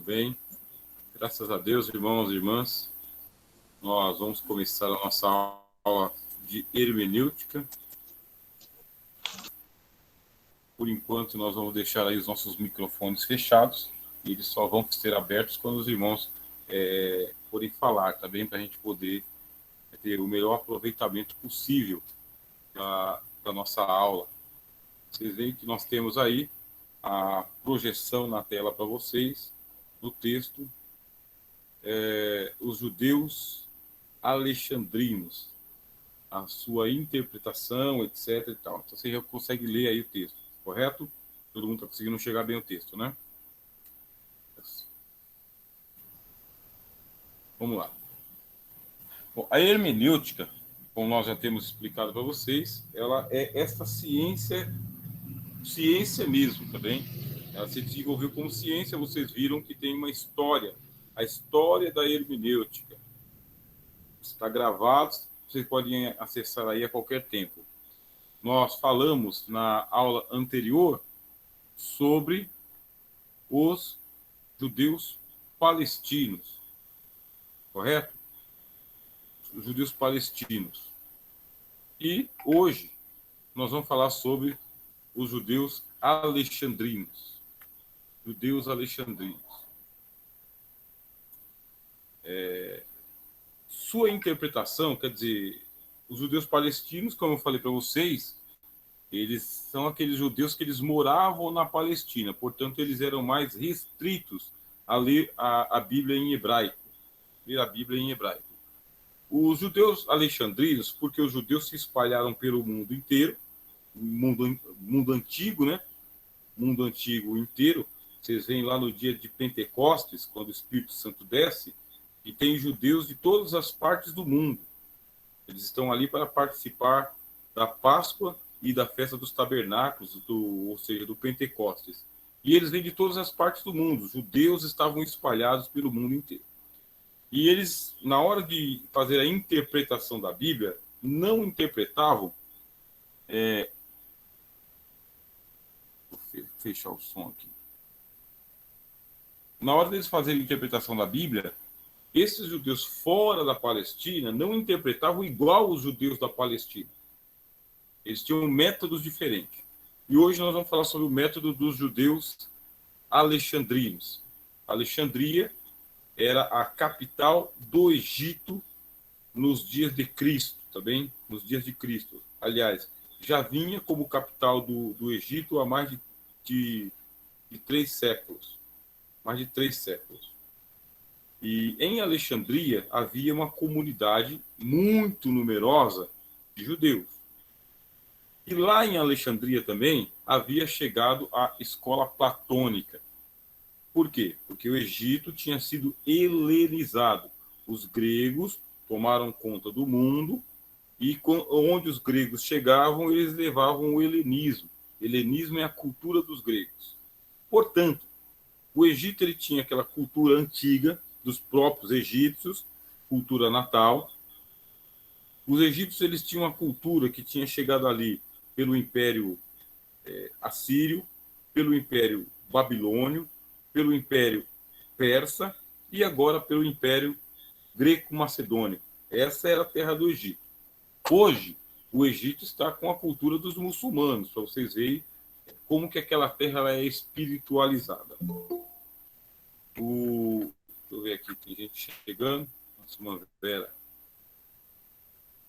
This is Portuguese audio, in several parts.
Muito bem. Graças a Deus, irmãos e irmãs. Nós vamos começar a nossa aula de hermenêutica. Por enquanto, nós vamos deixar aí os nossos microfones fechados. E eles só vão ser abertos quando os irmãos forem falar, tá bem? Para a gente poder ter o melhor aproveitamento possível da nossa aula. Vocês veem que nós temos aí a projeção na tela para vocês, no texto, os judeus alexandrinos, a sua interpretação, etc. e tal. Então você já consegue ler aí o texto, correto? Todo mundo está conseguindo chegar bem o texto, né? Vamos lá. Bom, a hermenêutica, como nós já temos explicado para vocês, ela é essa ciência mesmo, tá bem? Ela se desenvolveu como ciência, vocês viram que tem uma história, a história da hermenêutica. Está gravado, vocês podem acessar aí a qualquer tempo. Nós falamos na aula anterior sobre os judeus palestinos, correto? Os judeus palestinos. E hoje nós vamos falar sobre os judeus alexandrinos. Judeus alexandrinos. Sua interpretação, quer dizer, os judeus palestinos, como eu falei para vocês, eles são aqueles judeus que eles moravam na Palestina, portanto, eles eram mais restritos a ler a Bíblia em hebraico. Ler a Bíblia em hebraico. Os judeus alexandrinos, porque os judeus se espalharam pelo mundo inteiro, mundo antigo, né? Mundo antigo inteiro. Vocês veem lá no dia de Pentecostes, quando o Espírito Santo desce, e tem judeus de todas as partes do mundo. Eles estão ali para participar da Páscoa e da festa dos tabernáculos, ou seja, do Pentecostes. E eles vêm de todas as partes do mundo. Os judeus estavam espalhados pelo mundo inteiro. E eles, na hora de fazer a interpretação da Bíblia, não interpretavam... Vou fechar o som aqui. Na hora deles fazerem a interpretação da Bíblia, esses judeus fora da Palestina não interpretavam igual os judeus da Palestina. Eles tinham métodos diferentes. E hoje nós vamos falar sobre o método dos judeus alexandrinos. Alexandria era a capital do Egito nos dias de Cristo, tá bem? Nos dias de Cristo. Aliás, já vinha como capital do Egito há mais de 3 séculos. Mais de 3 séculos. E em Alexandria havia uma comunidade muito numerosa de judeus. E lá em Alexandria também havia chegado a escola platônica. Por quê? Porque o Egito tinha sido helenizado. Os gregos tomaram conta do mundo e onde os gregos chegavam, eles levavam o helenismo. Helenismo é a cultura dos gregos. Portanto, o Egito ele tinha aquela cultura antiga dos próprios egípcios, cultura natal. Os egípcios eles tinham uma cultura que tinha chegado ali pelo Império Assírio, pelo Império Babilônio, pelo Império Persa e agora pelo Império Greco-Macedônico. Essa era a terra do Egito. Hoje, o Egito está com a cultura dos muçulmanos, para vocês verem como que aquela terra ela é espiritualizada. Deixa eu ver aqui, tem gente chegando. Nossa, uma Vera.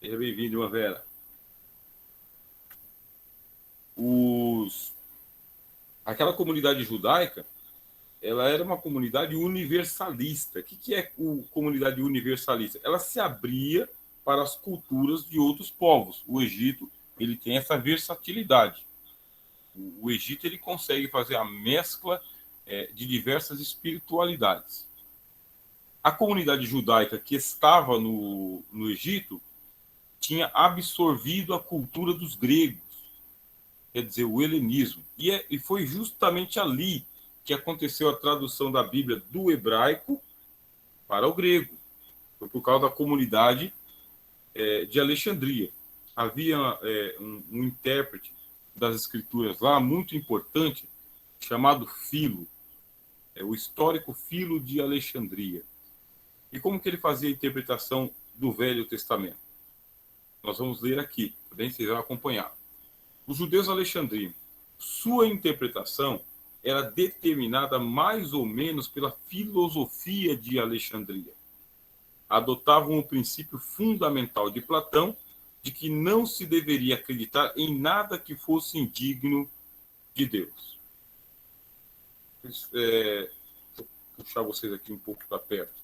Seja bem-vindo, uma Vera. Aquela comunidade judaica, ela era uma comunidade universalista. O que é comunidade universalista? Ela se abria para as culturas de outros povos. O Egito ele tem essa versatilidade. O Egito ele consegue fazer a mescla de diversas espiritualidades. A comunidade judaica que estava no Egito tinha absorvido a cultura dos gregos, quer dizer, o helenismo. E foi justamente ali que aconteceu a tradução da Bíblia do hebraico para o grego. Foi por causa da comunidade de Alexandria. Havia um intérprete das escrituras lá, muito importante, chamado Filo. o histórico Filo de Alexandria. E como que ele fazia a interpretação do Velho Testamento? Nós vamos ler aqui, também vocês vão acompanhar. Os judeus alexandrinos, sua interpretação era determinada mais ou menos pela filosofia de Alexandria. Adotavam o princípio fundamental de Platão de que não se deveria acreditar em nada que fosse indigno de Deus. Vou puxar vocês aqui um pouco para perto,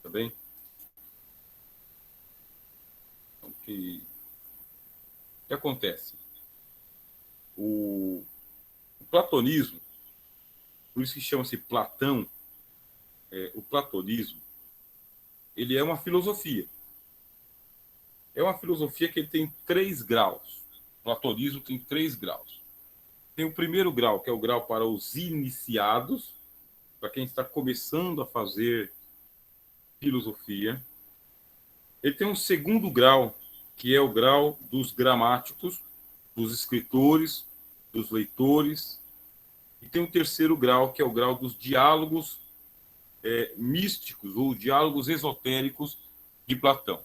tá bem? Então, o que acontece? O platonismo, por isso que chama-se Platão, o platonismo, ele é uma filosofia. É uma filosofia que ele tem 3 graus. O platonismo tem 3 graus. Tem o primeiro grau, que é o grau para os iniciados, para quem está começando a fazer filosofia. Ele tem um segundo grau, que é o grau dos gramáticos, dos escritores, dos leitores. E tem um terceiro grau, que é o grau dos diálogos místicos ou diálogos esotéricos de Platão.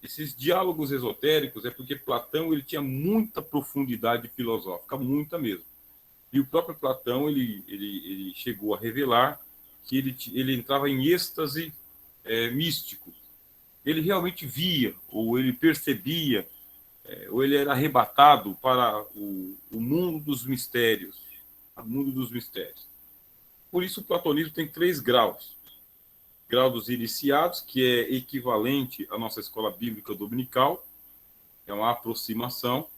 Esses diálogos esotéricos é porque Platão ele tinha muita profundidade filosófica, muita mesmo. E o próprio Platão ele chegou a revelar que ele entrava em êxtase místico. Ele realmente via, ou ele percebia, ou ele era arrebatado para o mundo dos mistérios. O mundo dos mistérios. Por isso o platonismo tem 3 graus. Grau dos iniciados, que é equivalente à nossa escola bíblica dominical, é uma aproximação.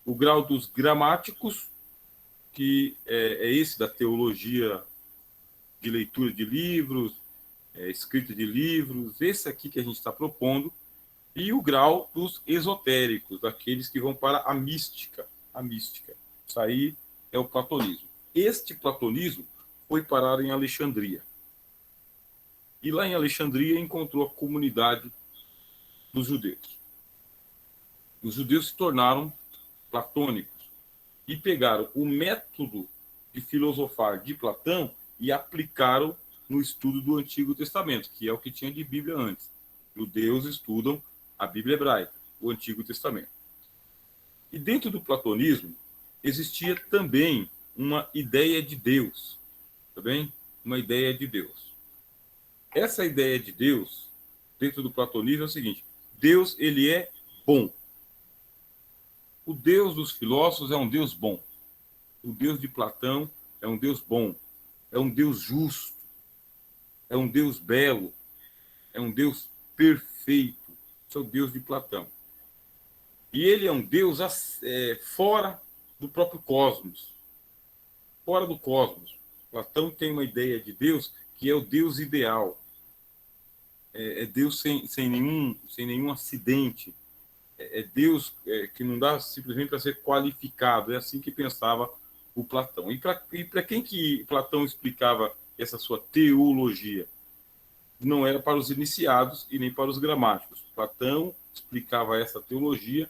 O grau dos gramáticos, que é esse da teologia de leitura de livros, escrita de livros, esse aqui que a gente está propondo. E o grau dos esotéricos, daqueles que vão para a mística. A mística. Isso aí é o platonismo. Este platonismo foi parar em Alexandria. E lá em Alexandria encontrou a comunidade dos judeus. Os judeus se tornaram platônicos e pegaram o método de filosofar de Platão e aplicaram no estudo do Antigo Testamento, que é o que tinha de Bíblia antes. Os judeus estudam a Bíblia hebraica, o Antigo Testamento. E dentro do platonismo existia também uma ideia de Deus, tá bem? Uma ideia de Deus. Essa ideia de Deus, dentro do platonismo, é o seguinte: Deus, ele é bom. O Deus dos filósofos é um Deus bom. O Deus de Platão é um Deus bom. É um Deus justo. É um Deus belo. É um Deus perfeito. Esse é o Deus de Platão. E ele é um Deus fora do próprio cosmos. Fora do cosmos. Platão tem uma ideia de Deus que é o Deus ideal. É Deus sem nenhum acidente. É Deus que não dá simplesmente para ser qualificado. É assim que pensava o Platão. E para quem que Platão explicava essa sua teologia? Não era para os iniciados e nem para os gramáticos. Platão explicava essa teologia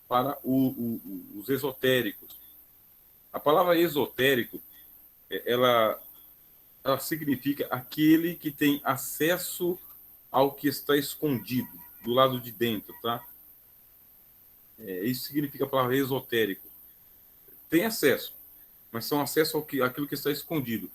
para os esotéricos. A palavra esotérico, ela significa aquele que tem acesso ao que está escondido, do lado de dentro, tá? Isso significa a palavra esotérico. Tem acesso, mas são acesso àquilo que está escondido.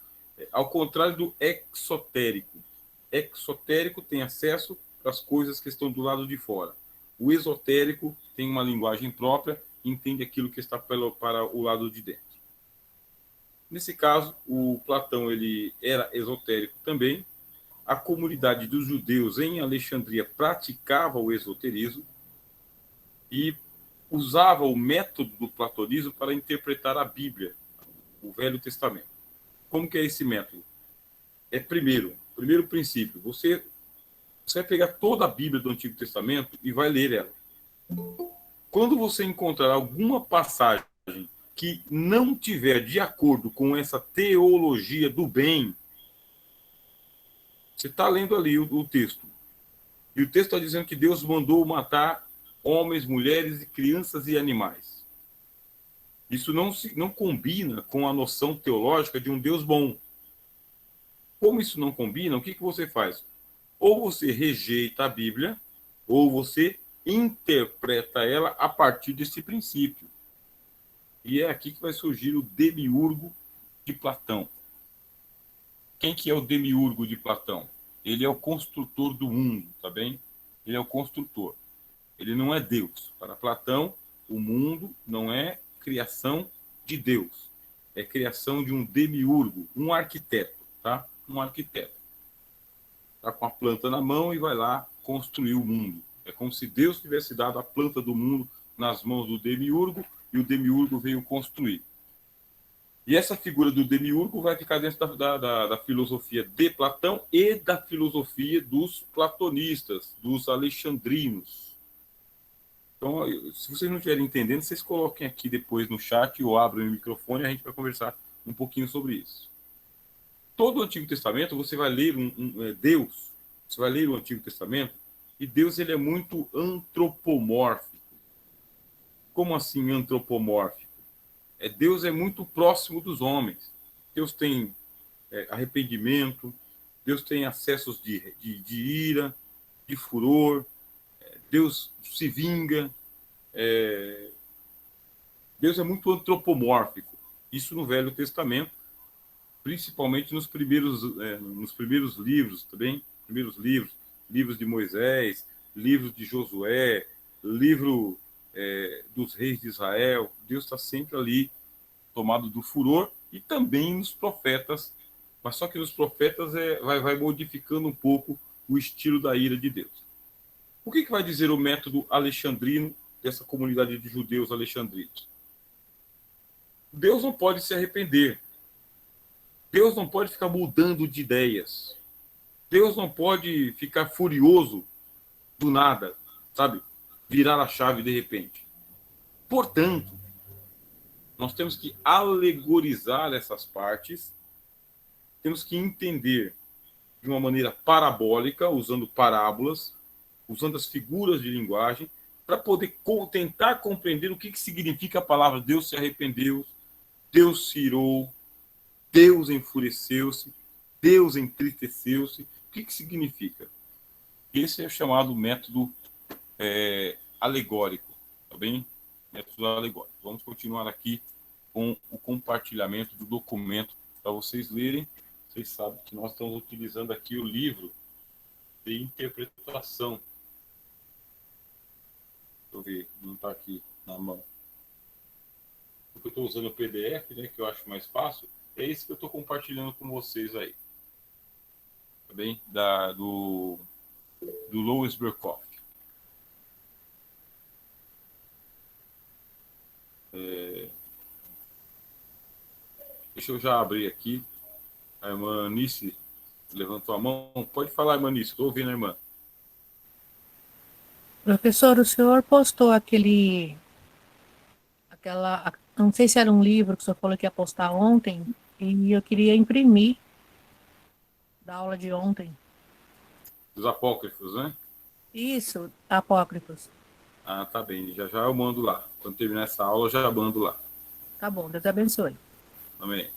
Ao contrário do exotérico. Exotérico tem acesso às coisas que estão do lado de fora. O esotérico tem uma linguagem própria e entende aquilo que está para o lado de dentro. Nesse caso, o Platão ele era esotérico também. A comunidade dos judeus em Alexandria praticava o esoterismo e usava o método do platonismo para interpretar a Bíblia, o Velho Testamento. Como que é esse método? Primeiro princípio, você vai pegar toda a Bíblia do Antigo Testamento e vai ler ela. Quando você encontrar alguma passagem que não tiver de acordo com essa teologia do bem, você está lendo ali o texto. E o texto está dizendo que Deus mandou matar homens, mulheres, crianças e animais. Isso não combina com a noção teológica de um Deus bom. Como isso não combina, o que você faz? Ou você rejeita a Bíblia, ou você interpreta ela a partir desse princípio. E é aqui que vai surgir o demiurgo de Platão. Quem que é o demiurgo de Platão? Ele é o construtor do mundo, tá bem? Ele é o construtor. Ele não é Deus. Para Platão, o mundo não é criação de Deus. É criação de um demiurgo, um arquiteto, tá? Um arquiteto. Tá com a planta na mão e vai lá construir o mundo. É como se Deus tivesse dado a planta do mundo nas mãos do demiurgo e o demiurgo veio construir. E essa figura do demiurgo vai ficar dentro da filosofia de Platão e da filosofia dos platonistas, dos alexandrinos. Então, se vocês não estiverem entendendo, vocês coloquem aqui depois no chat ou abrem o microfone e a gente vai conversar um pouquinho sobre isso. Todo o Antigo Testamento, você vai ler Deus, você vai ler o Antigo Testamento, e Deus ele é muito antropomórfico. Como assim antropomórfico? Deus é muito próximo dos homens. Deus tem arrependimento, Deus tem acessos de ira, de furor, Deus se vinga. Deus é muito antropomórfico. Isso no Velho Testamento, principalmente nos primeiros livros, também, livros de Moisés, livros de Josué, livro dos reis de Israel. Deus está sempre ali tomado do furor, e também nos profetas, mas só que nos profetas vai modificando um pouco o estilo da ira de Deus. O que vai dizer o método alexandrino dessa comunidade de judeus alexandrinos? Deus não pode se arrepender. Deus não pode ficar mudando de ideias. Deus não pode ficar furioso do nada, sabe? Virar a chave de repente. Portanto, nós temos que alegorizar essas partes, temos que entender de uma maneira parabólica, usando parábolas, usando as figuras de linguagem, para poder tentar compreender o que significa a palavra Deus se arrependeu, Deus se irou, Deus enfureceu-se, Deus entristeceu-se. O que significa? Esse é o chamado método alegórico, tá bem? Método alegórico. Vamos continuar aqui com o compartilhamento do documento para vocês lerem. Vocês sabem que nós estamos utilizando aqui o livro de interpretação. Deixa eu ver, não está aqui na mão. Porque eu estou usando o PDF, né, que eu acho mais fácil. É esse que eu estou compartilhando com vocês aí. Tá bem? Do Louis Berkhoff. Deixa eu já abrir aqui. A irmã Anice levantou a mão. Pode falar, irmã Anice. Estou ouvindo, irmã. Professor, o senhor postou não sei se era um livro que o senhor falou que ia postar ontem, e eu queria imprimir da aula de ontem. Dos apócrifos, né? Isso, apócrifos. Ah, tá bem. Já eu mando lá. Quando terminar essa aula, eu já mando lá. Tá bom, Deus abençoe. Amém.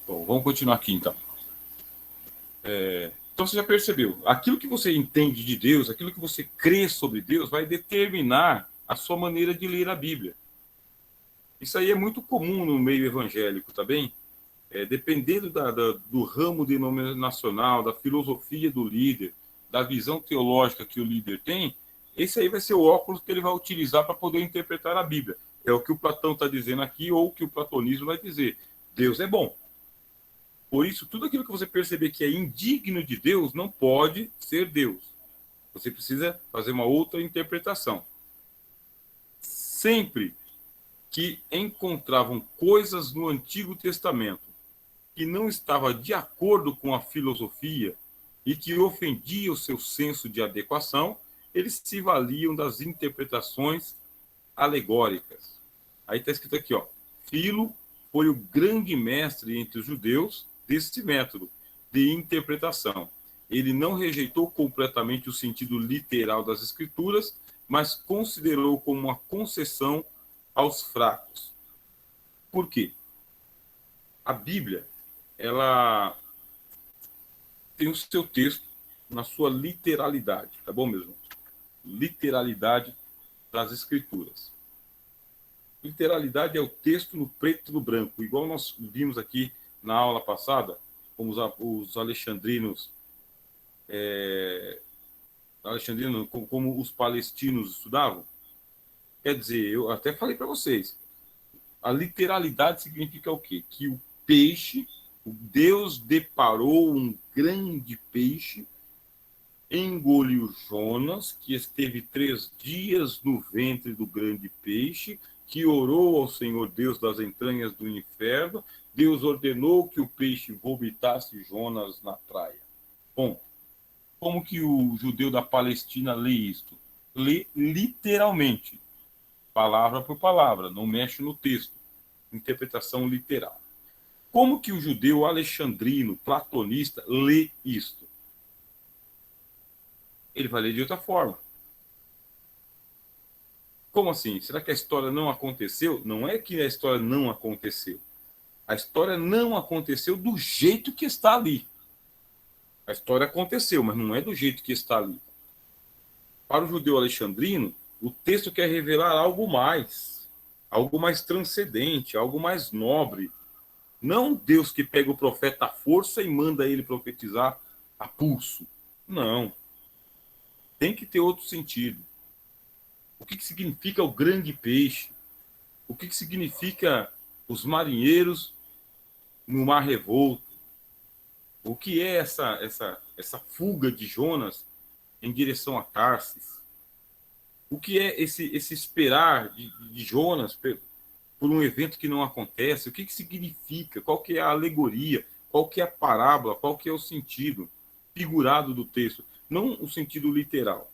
Bom, vamos continuar aqui, então. Então, você já percebeu. Aquilo que você entende de Deus, aquilo que você crê sobre Deus, vai determinar a sua maneira de ler a Bíblia. Isso aí é muito comum no meio evangélico, tá bem? Dependendo do ramo denominacional, da filosofia do líder, da visão teológica que o líder tem, esse aí vai ser o óculos que ele vai utilizar para poder interpretar a Bíblia. É o que o Platão está dizendo aqui, ou o que o platonismo vai dizer. Deus é bom. Por isso, tudo aquilo que você perceber que é indigno de Deus não pode ser Deus. Você precisa fazer uma outra interpretação. Sempre que encontravam coisas no Antigo Testamento que não estava de acordo com a filosofia e que ofendia o seu senso de adequação, eles se valiam das interpretações alegóricas. Aí está escrito aqui, ó, Filo foi o grande mestre entre os judeus desse método de interpretação. Ele não rejeitou completamente o sentido literal das escrituras, mas considerou como uma concessão aos fracos. Por quê? A Bíblia, ela tem o seu texto na sua literalidade, tá bom, meus irmãos? Literalidade das Escrituras. Literalidade é o texto no preto e no branco, igual nós vimos aqui na aula passada, como os alexandrinos, como os palestinos estudavam. Quer dizer, eu até falei para vocês, a literalidade significa o quê? Que o peixe, o Deus deparou um grande peixe, engoliu Jonas, que esteve 3 dias no ventre do grande peixe, que orou ao Senhor Deus das entranhas do inferno. Deus ordenou que o peixe vomitasse Jonas na praia. Bom, como que o judeu da Palestina lê isto? Lê literalmente, palavra por palavra, não mexe no texto. Interpretação literal. Como que o judeu alexandrino, platonista, lê isto? Ele vai ler de outra forma. Como assim? Será que a história não aconteceu? Não é que a história não aconteceu. A história não aconteceu do jeito que está ali. A história aconteceu, mas não é do jeito que está ali. Para o judeu alexandrino, o texto quer revelar algo mais transcendente, algo mais nobre. Não Deus que pega o profeta à força e manda ele profetizar a pulso. Não. Tem que ter outro sentido. O que significa o grande peixe? O que significa os marinheiros no mar revolto? O que é essa fuga de Jonas em direção a Tarsis? O que é esse esperar de Jonas por um evento que não acontece? O que significa? Qual que é a alegoria? Qual que é a parábola? Qual que é o sentido figurado do texto? Não o sentido literal.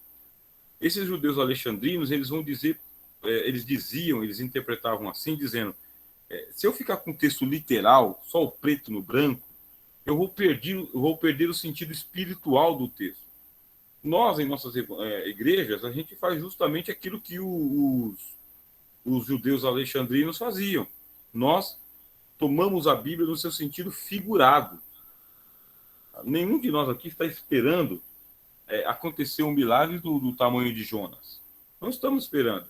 Esses judeus alexandrinos, eles vão dizer, eles interpretavam assim, dizendo, se eu ficar com o texto literal, só o preto no branco, eu vou perder o sentido espiritual do texto. Nós, em nossas igrejas, a gente faz justamente aquilo que os judeus alexandrinos faziam. Nós tomamos a Bíblia no seu sentido figurado. Nenhum de nós aqui está esperando acontecer um milagre do tamanho de Jonas. Não estamos esperando.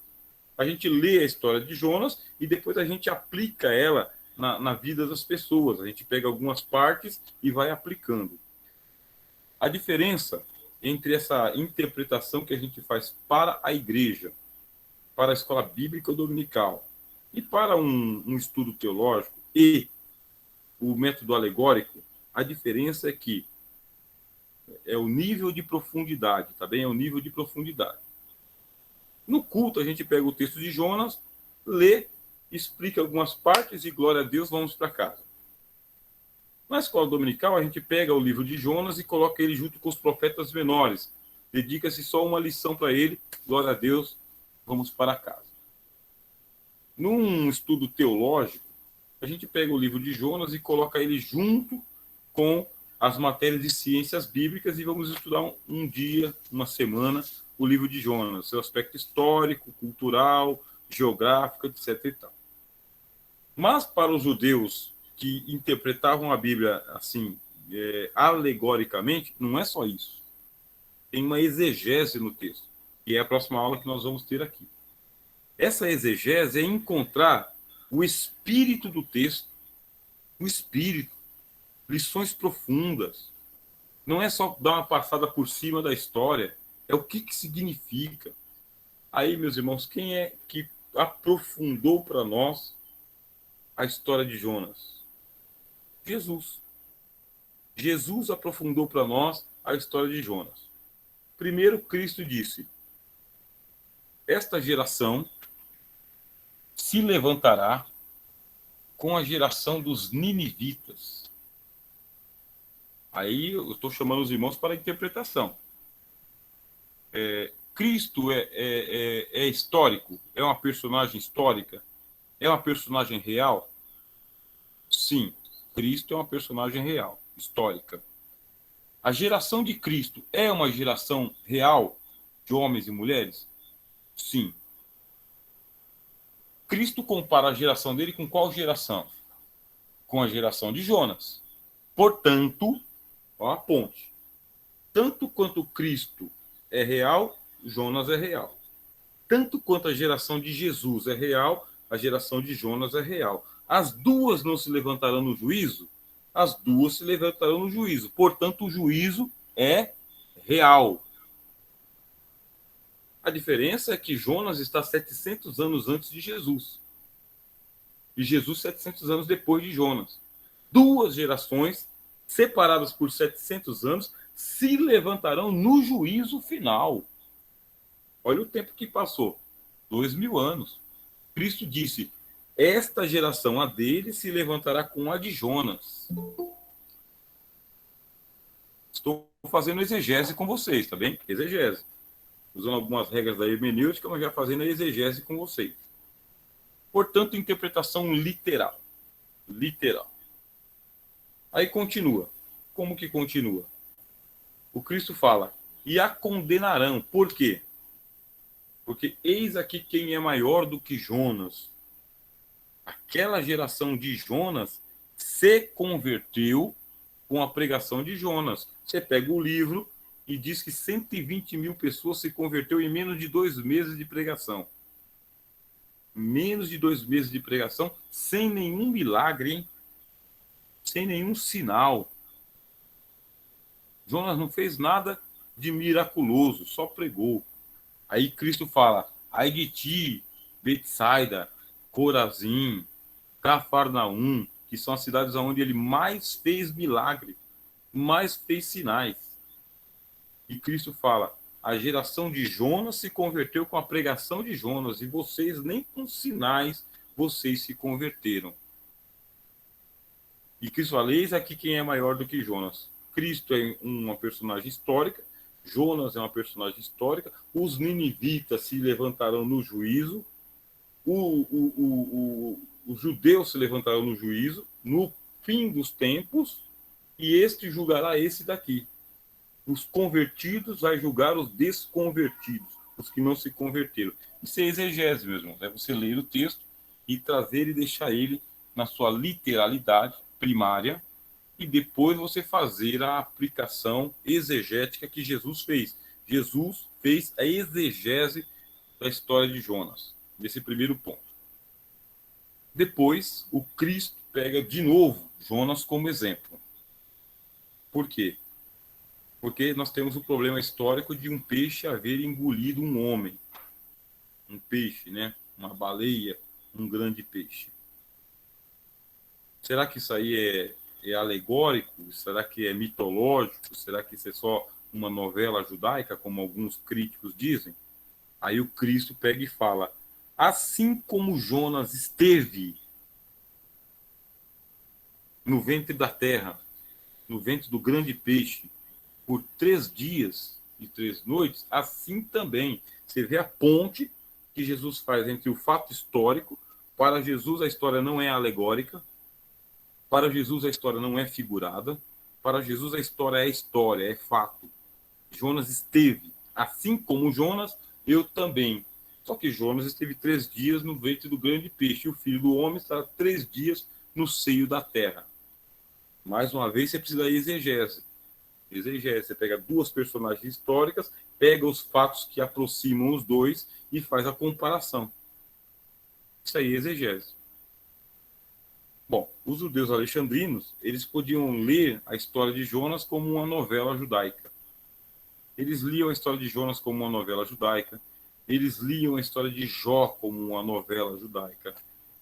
A gente lê a história de Jonas e depois a gente aplica ela na vida das pessoas. A gente pega algumas partes e vai aplicando. A diferença entre essa interpretação que a gente faz para a igreja, para a escola bíblica dominical e para um estudo teológico e o método alegórico, a diferença é que é o nível de profundidade, tá bem? É o nível de profundidade. No culto, a gente pega o texto de Jonas, lê, explica algumas partes e, glória a Deus, vamos para casa. Na escola dominical, a gente pega o livro de Jonas e coloca ele junto com os profetas menores. Dedica-se só uma lição para ele, glória a Deus, vamos para casa. Num estudo teológico, a gente pega o livro de Jonas e coloca ele junto com as matérias de ciências bíblicas e vamos estudar um dia, uma semana, o livro de Jonas, seu aspecto histórico, cultural, geográfico, etc. e tal. Mas para os judeus que interpretavam a Bíblia assim, alegoricamente, não é só isso. Tem uma exegese no texto, que é a próxima aula que nós vamos ter aqui. Essa exegese é encontrar o espírito do texto, o espírito, lições profundas. Não é só dar uma passada por cima da história, é o que significa. Aí, meus irmãos, quem é que aprofundou para nós a história de Jonas? Jesus. Jesus aprofundou para nós a história de Jonas. Primeiro, Cristo disse: esta geração se levantará com a geração dos ninivitas. Aí eu estou chamando os irmãos para a interpretação. Cristo é histórico? É uma personagem histórica? É uma personagem real? Sim, Cristo é uma personagem real, histórica. A geração de Cristo é uma geração real de homens e mulheres? Sim. Cristo compara a geração dele com qual geração? Com a geração de Jonas. Portanto, ó a ponte. Tanto quanto Cristo é real, Jonas é real. Tanto quanto a geração de Jesus é real, a geração de Jonas é real. As duas não se levantarão no juízo? As duas se levantarão no juízo. Portanto, o juízo é real. A diferença é que Jonas está 700 anos antes de Jesus. E Jesus 700 anos depois de Jonas. Duas gerações separadas por 700 anos se levantarão no juízo final. Olha o tempo que passou. 2000 anos. Cristo disse, esta geração, a dele, se levantará com a de Jonas. Estou fazendo exegese com vocês, tá bem? Exegese. Usando algumas regras da hermenêutica, mas já fazendo a exegese com vocês. Portanto, interpretação literal. Literal. Aí continua. Como que continua? O Cristo fala, e a condenarão. Por quê? Porque eis aqui quem é maior do que Jonas. Aquela geração de Jonas se converteu com a pregação de Jonas. Você pega o livro e diz que 120 mil pessoas se converteu em menos de 2 meses de pregação. Menos de 2 meses de pregação, sem nenhum milagre, hein? Sem nenhum sinal. Jonas não fez nada de miraculoso, só pregou. Aí Cristo fala, ai de ti, Betsaida, Corazim, Cafarnaum, que são as cidades onde ele mais fez milagre, mais fez sinais. E Cristo fala, a geração de Jonas se converteu com a pregação de Jonas, e vocês nem com sinais vocês se converteram. E Cristo fala, eis aqui quem é maior do que Jonas. Cristo é uma personagem histórica, Jonas é uma personagem histórica, os ninivitas se levantarão no juízo, os judeus se levantarão no juízo, no fim dos tempos, e este julgará esse daqui. Os convertidos vai julgar os desconvertidos, os que não se converteram. Isso é exegese, meus irmãos. É você ler o texto e trazer e deixar ele na sua literalidade primária, e depois você fazer a aplicação exegética que Jesus fez. Jesus fez a exegese da história de Jonas, nesse primeiro ponto. Depois, o Cristo pega de novo Jonas como exemplo. Por quê? Porque nós temos o problema histórico de um peixe haver engolido um homem. Um peixe, né? Uma baleia, um grande peixe. Será que isso aí é alegórico? Será que é mitológico? Será que isso é só uma novela judaica, como alguns críticos dizem? Aí o Cristo pega e fala, assim como Jonas esteve no ventre da terra, no ventre do grande peixe, por 3 dias e 3 noites, assim também. Você vê a ponte que Jesus faz entre o fato histórico. Para Jesus a história não é alegórica, para Jesus a história não é figurada, para Jesus a história, é fato. Jonas esteve, assim como Jonas, eu também. Só que Jonas esteve 3 dias no ventre do grande peixe, e o filho do homem está 3 dias no seio da terra. Mais uma vez, você precisa da exegese. Exegese, você pega 2 personagens históricas, pega os fatos que aproximam os dois e faz a comparação. Isso aí é exegese. Bom, os judeus alexandrinos, eles podiam ler a história de Jonas como uma novela judaica. Eles liam a história de Jonas como uma novela judaica. Eles liam a história de Jó como uma novela judaica.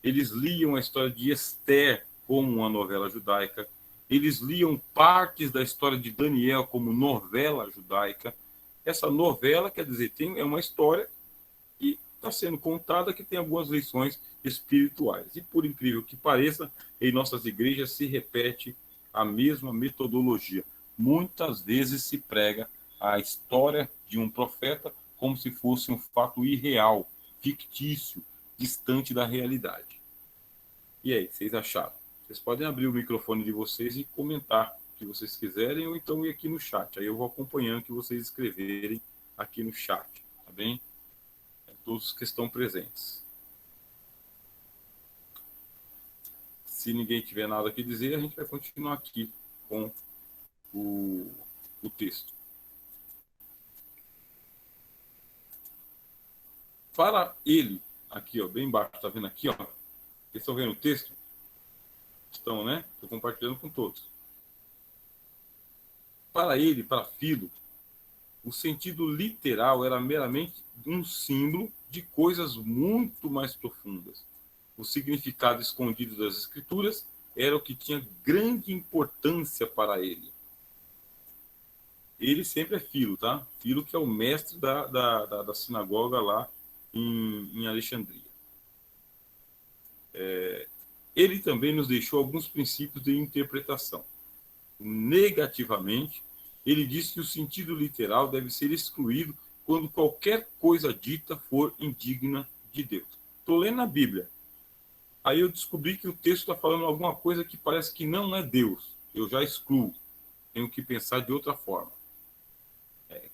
Eles liam a história de Esther como uma novela judaica. Eles liam partes da história de Daniel como novela judaica. Essa novela, quer dizer, é uma história que está sendo contada, que tem algumas lições espirituais. E por incrível que pareça, em nossas igrejas se repete a mesma metodologia. Muitas vezes se prega a história de um profeta como se fosse um fato irreal, fictício, distante da realidade. E aí, vocês acharam? Vocês podem abrir o microfone de vocês e comentar o que vocês quiserem, ou então ir aqui no chat. Aí eu vou acompanhando o que vocês escreverem aqui no chat, tá bem? todos que estão presentes. Se ninguém tiver nada a dizer, a gente vai continuar aqui com o texto. Para ele, aqui, ó, bem embaixo, tá vendo aqui, ó? Vocês estão vendo o texto? Estão, né? Estou compartilhando com todos. Para ele, para Filo, o sentido literal era meramente um símbolo de coisas muito mais profundas. O significado escondido das Escrituras era o que tinha grande importância para ele. Ele sempre é Filo, tá? Filo que é o mestre da sinagoga lá em Alexandria. Ele também nos deixou alguns princípios de interpretação. Negativamente, ele diz que o sentido literal deve ser excluído quando qualquer coisa dita for indigna de Deus. Estou lendo a Bíblia. Aí eu descobri que o texto está falando alguma coisa que parece que não é Deus. Eu já excluo. Tenho que pensar de outra forma.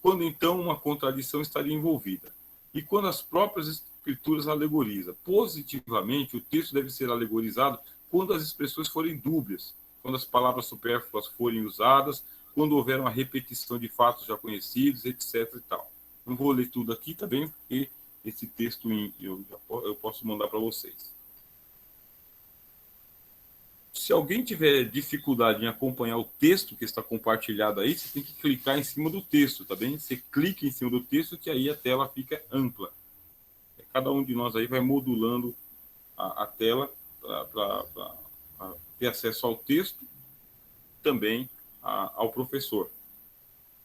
Quando então uma contradição estaria envolvida. E quando as próprias Escrituras alegorizam. Positivamente, o texto deve ser alegorizado quando as expressões forem dúbias, quando as palavras supérfluas forem usadas, quando houver uma repetição de fatos já conhecidos, etc. e tal. Não vou ler tudo aqui também, porque esse texto eu posso mandar para vocês. Se alguém tiver dificuldade em acompanhar o texto que está compartilhado aí, você tem que clicar em cima do texto, tá bem? Você clica em cima do texto que aí a tela fica ampla. Cada um de nós aí vai modulando a tela para ter acesso ao texto, também ao professor.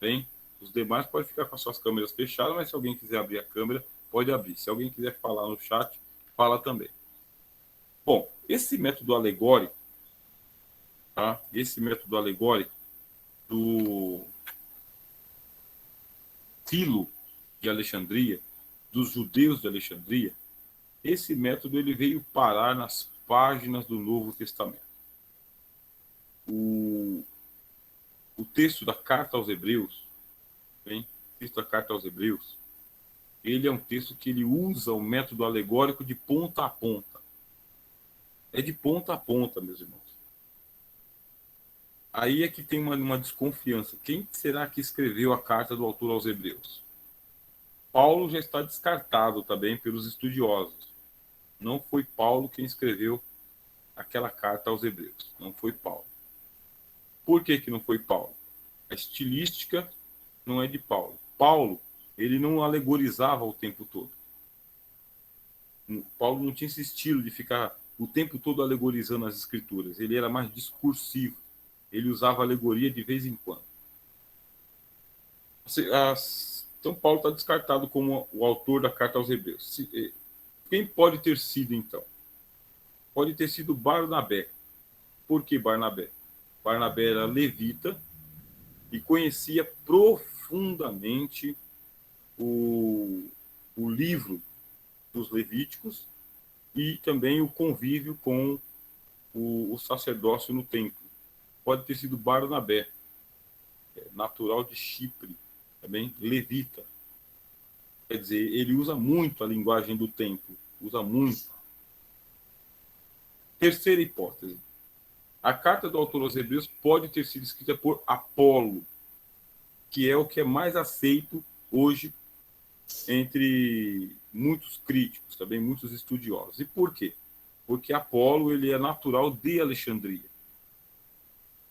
Bem, os demais podem ficar com as suas câmeras fechadas, mas se alguém quiser abrir a câmera, pode abrir. Se alguém quiser falar no chat, fala também. Bom, esse método alegórico, tá? Esse método alegórico do Filo de Alexandria, dos judeus de Alexandria, esse método ele veio parar nas páginas do Novo Testamento. O texto da Carta aos Hebreus, bem, o texto da Carta aos Hebreus, ele é um texto que ele usa o método alegórico de ponta a ponta. É de ponta a ponta, meus irmãos. Aí é que tem uma desconfiança. Quem será que escreveu a carta do autor aos Hebreus? Paulo já está descartado também pelos estudiosos. Não foi Paulo quem escreveu aquela carta aos Hebreus. Não foi Paulo. Por que não foi Paulo? A estilística não é de Paulo. Paulo, ele não alegorizava o tempo todo. Paulo não tinha esse estilo de ficar o tempo todo alegorizando as escrituras. Ele era mais discursivo. Ele usava alegoria de vez em quando. Então, Paulo está descartado como o autor da carta aos Hebreus. Quem pode ter sido, então? Pode ter sido Barnabé. Por que Barnabé? Barnabé era levita e conhecia profundamente o livro dos Levíticos e também o convívio com o sacerdócio no templo. Pode ter sido Barnabé, natural de Chipre, também levita. Quer dizer, ele usa muito a linguagem do templo, usa muito. Terceira hipótese. A carta do autor aos Hebreus pode ter sido escrita por Apolo, que é o que é mais aceito hoje entre muitos críticos, também muitos estudiosos. E por quê? Porque Apolo ele é natural de Alexandria.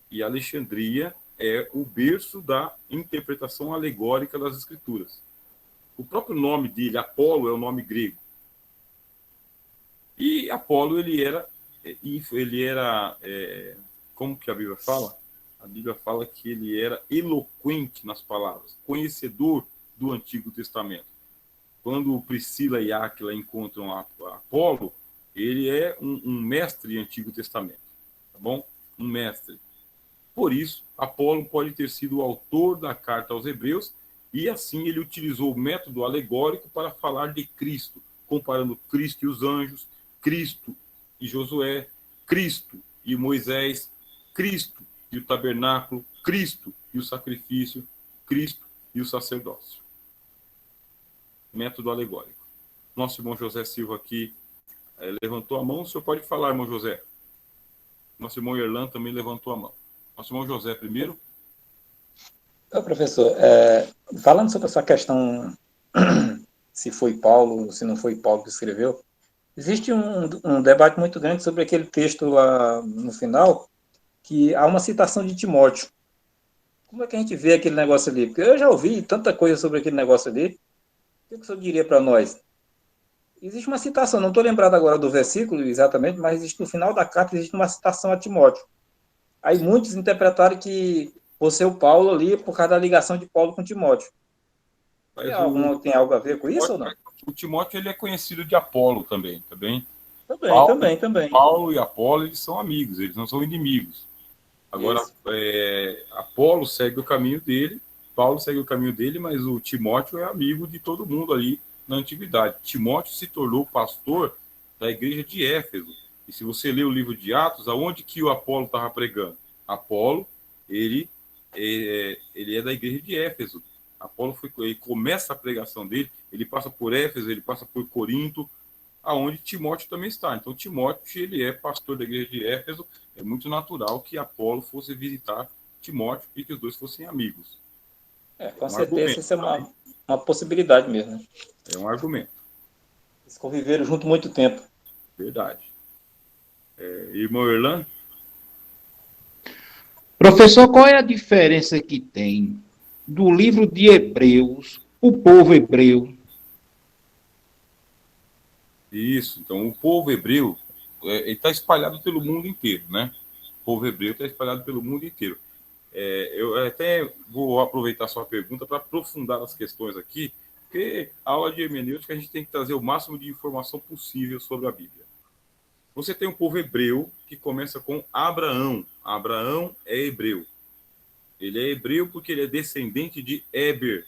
E Alexandria é o berço da interpretação alegórica das Escrituras. O próprio nome dele, Apolo, é o nome grego. E Apolo, ele era como que a Bíblia fala? A Bíblia fala que ele era eloquente nas palavras, conhecedor do Antigo Testamento. Quando Priscila e Áquila encontram Apolo, ele é um mestre em Antigo Testamento, tá bom? Um mestre. Por isso, Apolo pode ter sido o autor da carta aos Hebreus e assim ele utilizou o método alegórico para falar de Cristo, comparando Cristo e os anjos, Cristo e Josué, Cristo e Moisés, Cristo e o tabernáculo, Cristo e o sacrifício, Cristo e o sacerdócio. Método alegórico. Nosso irmão José Silva aqui levantou a mão. O senhor pode falar, irmão José. Nosso irmão Erlan também levantou a mão. Nosso irmão José primeiro. Professor, falando sobre essa questão, se foi Paulo, se não foi Paulo que escreveu, existe um debate muito grande sobre aquele texto lá no final, que há uma citação de Timóteo. Como é que a gente vê aquele negócio ali? Porque eu já ouvi tanta coisa sobre aquele negócio ali. O que o senhor diria para nós? Existe uma citação, não estou lembrado agora do versículo exatamente, mas existe, no final da carta existe uma citação a Timóteo. Aí muitos interpretaram que você é o Paulo ali por causa da ligação de Paulo com Timóteo. Tem algo a ver com isso ou não? O Timóteo ele é conhecido de Apolo também, tá bem? Também. Paulo e Apolo eles são amigos, eles não são inimigos. Agora, Apolo segue o caminho dele, Paulo segue o caminho dele, mas o Timóteo é amigo de todo mundo ali na antiguidade. Timóteo se tornou pastor da igreja de Éfeso. E se você ler o livro de Atos, aonde que o Apolo estava pregando? Apolo, ele é da igreja de Éfeso. Apolo ele começa a pregação dele, ele passa por Éfeso, ele passa por Corinto, aonde Timóteo também está. Então, Timóteo, ele é pastor da igreja de Éfeso, é muito natural que Apolo fosse visitar Timóteo e que os dois fossem amigos. Com certeza, isso é uma possibilidade mesmo. Né? É um argumento. Eles conviveram junto muito tempo. Verdade. Irmão Erlan? Professor, qual é a diferença que tem do livro de Hebreus, o povo hebreu? Isso, então o povo hebreu está espalhado pelo mundo inteiro, né? O povo hebreu está espalhado pelo mundo inteiro. Eu até vou aproveitar sua pergunta para aprofundar as questões aqui, porque a aula de hermenêutica a gente tem que trazer o máximo de informação possível sobre a Bíblia. Você tem um povo hebreu que começa com Abraão. Abraão é hebreu. Ele é hebreu porque ele é descendente de Éber.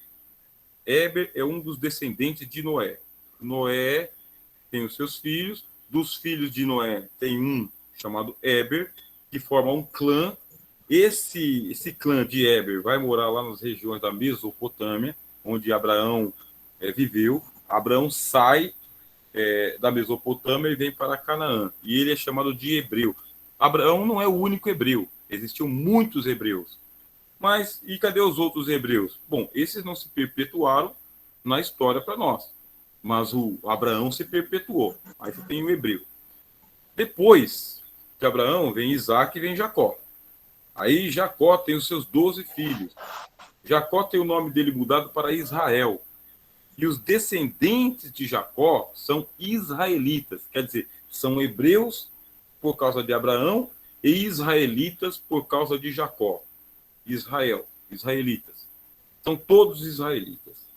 Éber é um dos descendentes de Noé. Noé tem os seus filhos. Dos filhos de Noé tem um chamado Éber, que forma um clã. Esse clã de Éber vai morar lá nas regiões da Mesopotâmia, onde Abraão viveu. Abraão sai da Mesopotâmia e vem para Canaã. E ele é chamado de hebreu. Abraão não é o único hebreu. Existiam muitos hebreus. Mas, e cadê os outros hebreus? Bom, esses não se perpetuaram na história para nós. Mas o Abraão se perpetuou. Aí você tem o hebreu. Depois de Abraão, vem Isaac e vem Jacó. Aí Jacó tem os seus 12 filhos. Jacó tem o nome dele mudado para Israel. E os descendentes de Jacó são israelitas. Quer dizer, são hebreus por causa de Abraão e israelitas por causa de Jacó. Israelitas. São todos israelitas.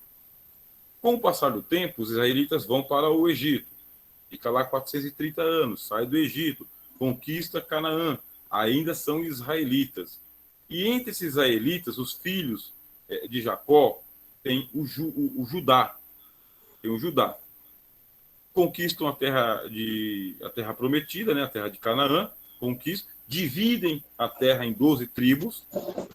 Com o passar do tempo, os israelitas vão para o Egito. Fica lá 430 anos, sai do Egito, conquista Canaã. Ainda são israelitas. E entre esses israelitas, os filhos de Jacó, tem o Judá. Tem o Judá. Conquistam a terra prometida, né? A terra de Canaã, dividem a terra em 12 tribos,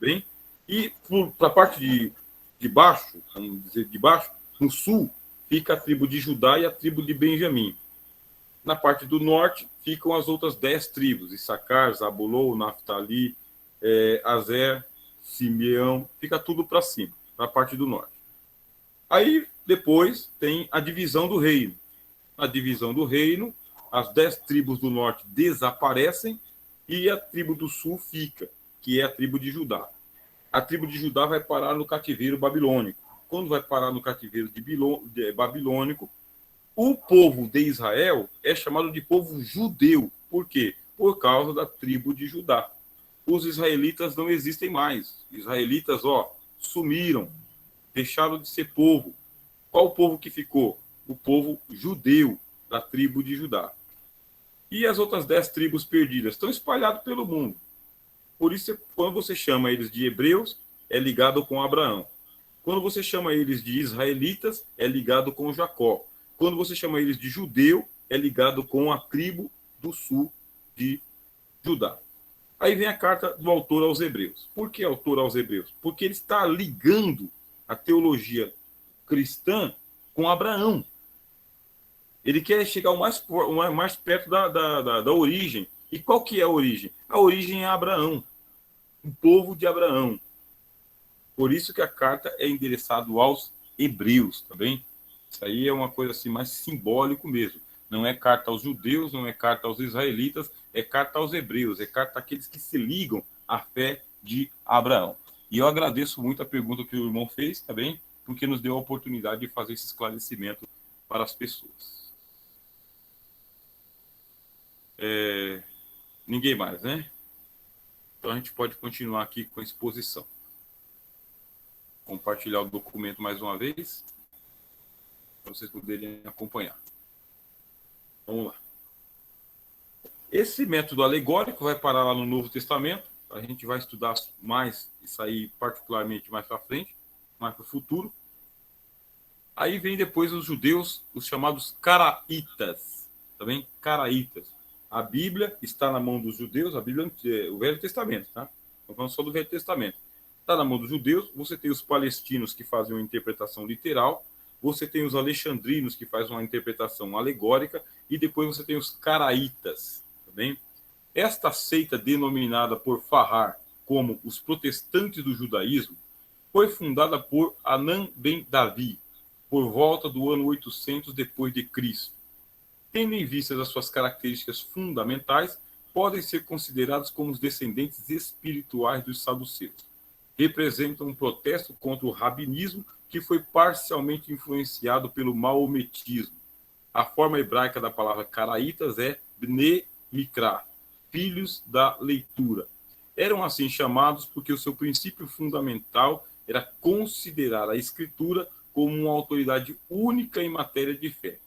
bem? E para a parte de baixo, vamos dizer de baixo, no sul, fica a tribo de Judá e a tribo de Benjamim. Na parte do norte, ficam as outras 10 tribos, Issacar, Zabulon, Naftali, Azer, Simeão, fica tudo para cima, na parte do norte. Aí, depois, tem a divisão do reino. Na divisão do reino, as 10 tribos do norte desaparecem e a tribo do sul fica, que é a tribo de Judá. A tribo de Judá vai parar no cativeiro babilônico. Quando vai parar no cativeiro babilônico, o povo de Israel é chamado de povo judeu. Por quê? Por causa da tribo de Judá. Os israelitas não existem mais. Os israelitas, sumiram, deixaram de ser povo. Qual o povo que ficou? O povo judeu, da tribo de Judá. E as outras 10 tribos perdidas estão espalhadas pelo mundo. Por isso, quando você chama eles de hebreus, é ligado com Abraão. Quando você chama eles de israelitas, é ligado com Jacó. Quando você chama eles de judeu, é ligado com a tribo do sul de Judá. Aí vem a carta do autor aos Hebreus. Por que autor aos Hebreus? Porque ele está ligando a teologia cristã com Abraão. Ele quer chegar o mais perto da origem. E qual que é a origem? A origem é Abraão, o povo de Abraão. Por isso que a carta é endereçada aos hebreus, tá bem? Isso aí é uma coisa assim mais simbólico mesmo. Não é carta aos judeus, não é carta aos israelitas, é carta aos hebreus, é carta àqueles que se ligam à fé de Abraão. E eu agradeço muito a pergunta que o irmão fez, tá bem? Porque nos deu a oportunidade de fazer esse esclarecimento para as pessoas. Ninguém mais, né? Então a gente pode continuar aqui com a exposição. Compartilhar o documento mais uma vez, para vocês poderem acompanhar. Vamos lá. Esse método alegórico vai parar lá no Novo Testamento. A gente vai estudar mais isso aí, particularmente mais para frente, mais para o futuro. Aí vem depois os judeus, os chamados caraítas. Tá bem? Caraítas. A Bíblia está na mão dos judeus, a Bíblia, o Velho Testamento, tá? Estamos falando só do Velho Testamento. Está na mão dos judeus, você tem os palestinos que fazem uma interpretação literal, você tem os alexandrinos que fazem uma interpretação alegórica, e depois você tem os caraítas. Tá bem? Esta seita, denominada por Farrar como os protestantes do judaísmo, foi fundada por Hanan ben Davi, por volta do ano 800 depois de Cristo. Tendo em vista as suas características fundamentais, podem ser considerados como os descendentes espirituais dos saduceus. Representam um protesto contra o rabinismo que foi parcialmente influenciado pelo maometismo. A forma hebraica da palavra caraítas é Bnei Mikra, filhos da leitura. Eram assim chamados porque o seu princípio fundamental era considerar a escritura como uma autoridade única em matéria de fé.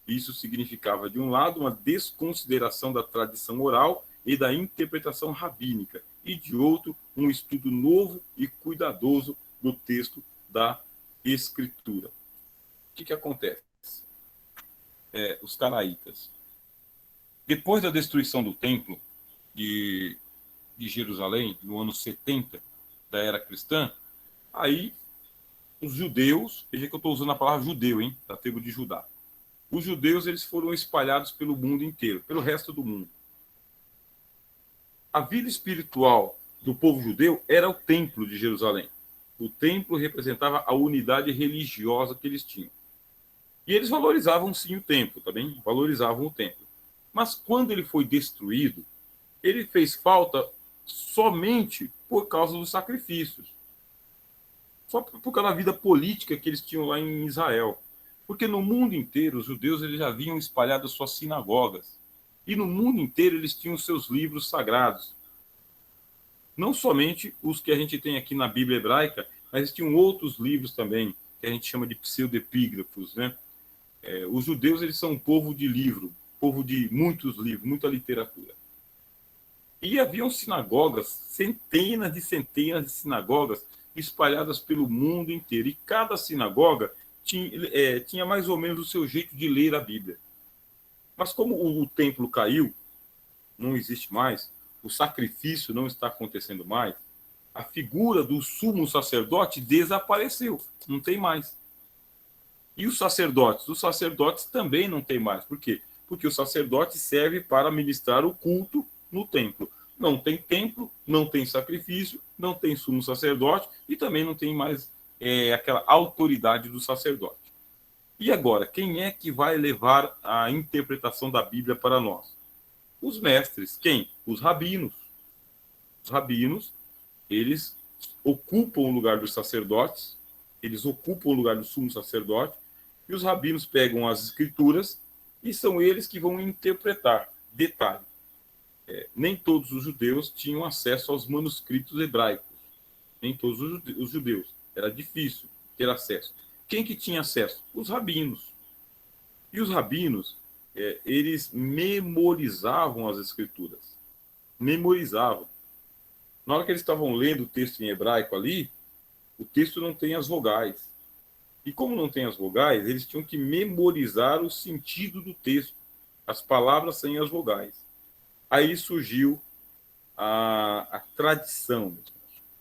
Isso significava, de um lado, uma desconsideração da tradição oral e da interpretação rabínica, e, de outro, um estudo novo e cuidadoso do texto da Escritura. O que acontece? Os caraítas. Depois da destruição do templo de Jerusalém, no ano 70 da era cristã, aí os judeus, veja que eu estou usando a palavra judeu, hein, da tribo de Judá. Os judeus, eles foram espalhados pelo mundo inteiro, pelo resto do mundo. A vida espiritual do povo judeu era o templo de Jerusalém. O templo representava a unidade religiosa que eles tinham. E eles valorizavam sim o templo, tá bem? Valorizavam o templo. Mas quando ele foi destruído, ele fez falta somente por causa dos sacrifícios. Só por causa da vida política que eles tinham lá em Israel. Porque no mundo inteiro, os judeus eles já haviam espalhado suas sinagogas. E no mundo inteiro eles tinham seus livros sagrados. Não somente os que a gente tem aqui na Bíblia hebraica, mas tinham outros livros também, que a gente chama de pseudepígrafos, né? Os judeus eles são um povo de livro, povo de muitos livros, muita literatura. E haviam sinagogas, centenas de sinagogas espalhadas pelo mundo inteiro. E cada sinagoga tinha mais ou menos o seu jeito de ler a Bíblia. Mas como o templo caiu, não existe mais, o sacrifício não está acontecendo mais, a figura do sumo sacerdote desapareceu, não tem mais. E os sacerdotes? Os sacerdotes também não tem mais. Por quê? Porque o sacerdote serve para ministrar o culto no templo. Não tem templo, não tem sacrifício, não tem sumo sacerdote e também não tem mais aquela autoridade do sacerdote. E agora, quem é que vai levar a interpretação da Bíblia para nós? Os mestres. Quem? Os rabinos. Os rabinos, eles ocupam o lugar dos sacerdotes, eles ocupam o lugar do sumo sacerdote, e os rabinos pegam as escrituras e são eles que vão interpretar. Detalhe, nem todos os judeus tinham acesso aos manuscritos hebraicos. Nem todos os judeus. Era difícil ter acesso. Quem que tinha acesso? Os rabinos. E os rabinos, eles memorizavam as escrituras. Memorizavam. Na hora que eles estavam lendo o texto em hebraico ali, o texto não tem as vogais. E como não tem as vogais, eles tinham que memorizar o sentido do texto. As palavras sem as vogais. Aí surgiu a tradição.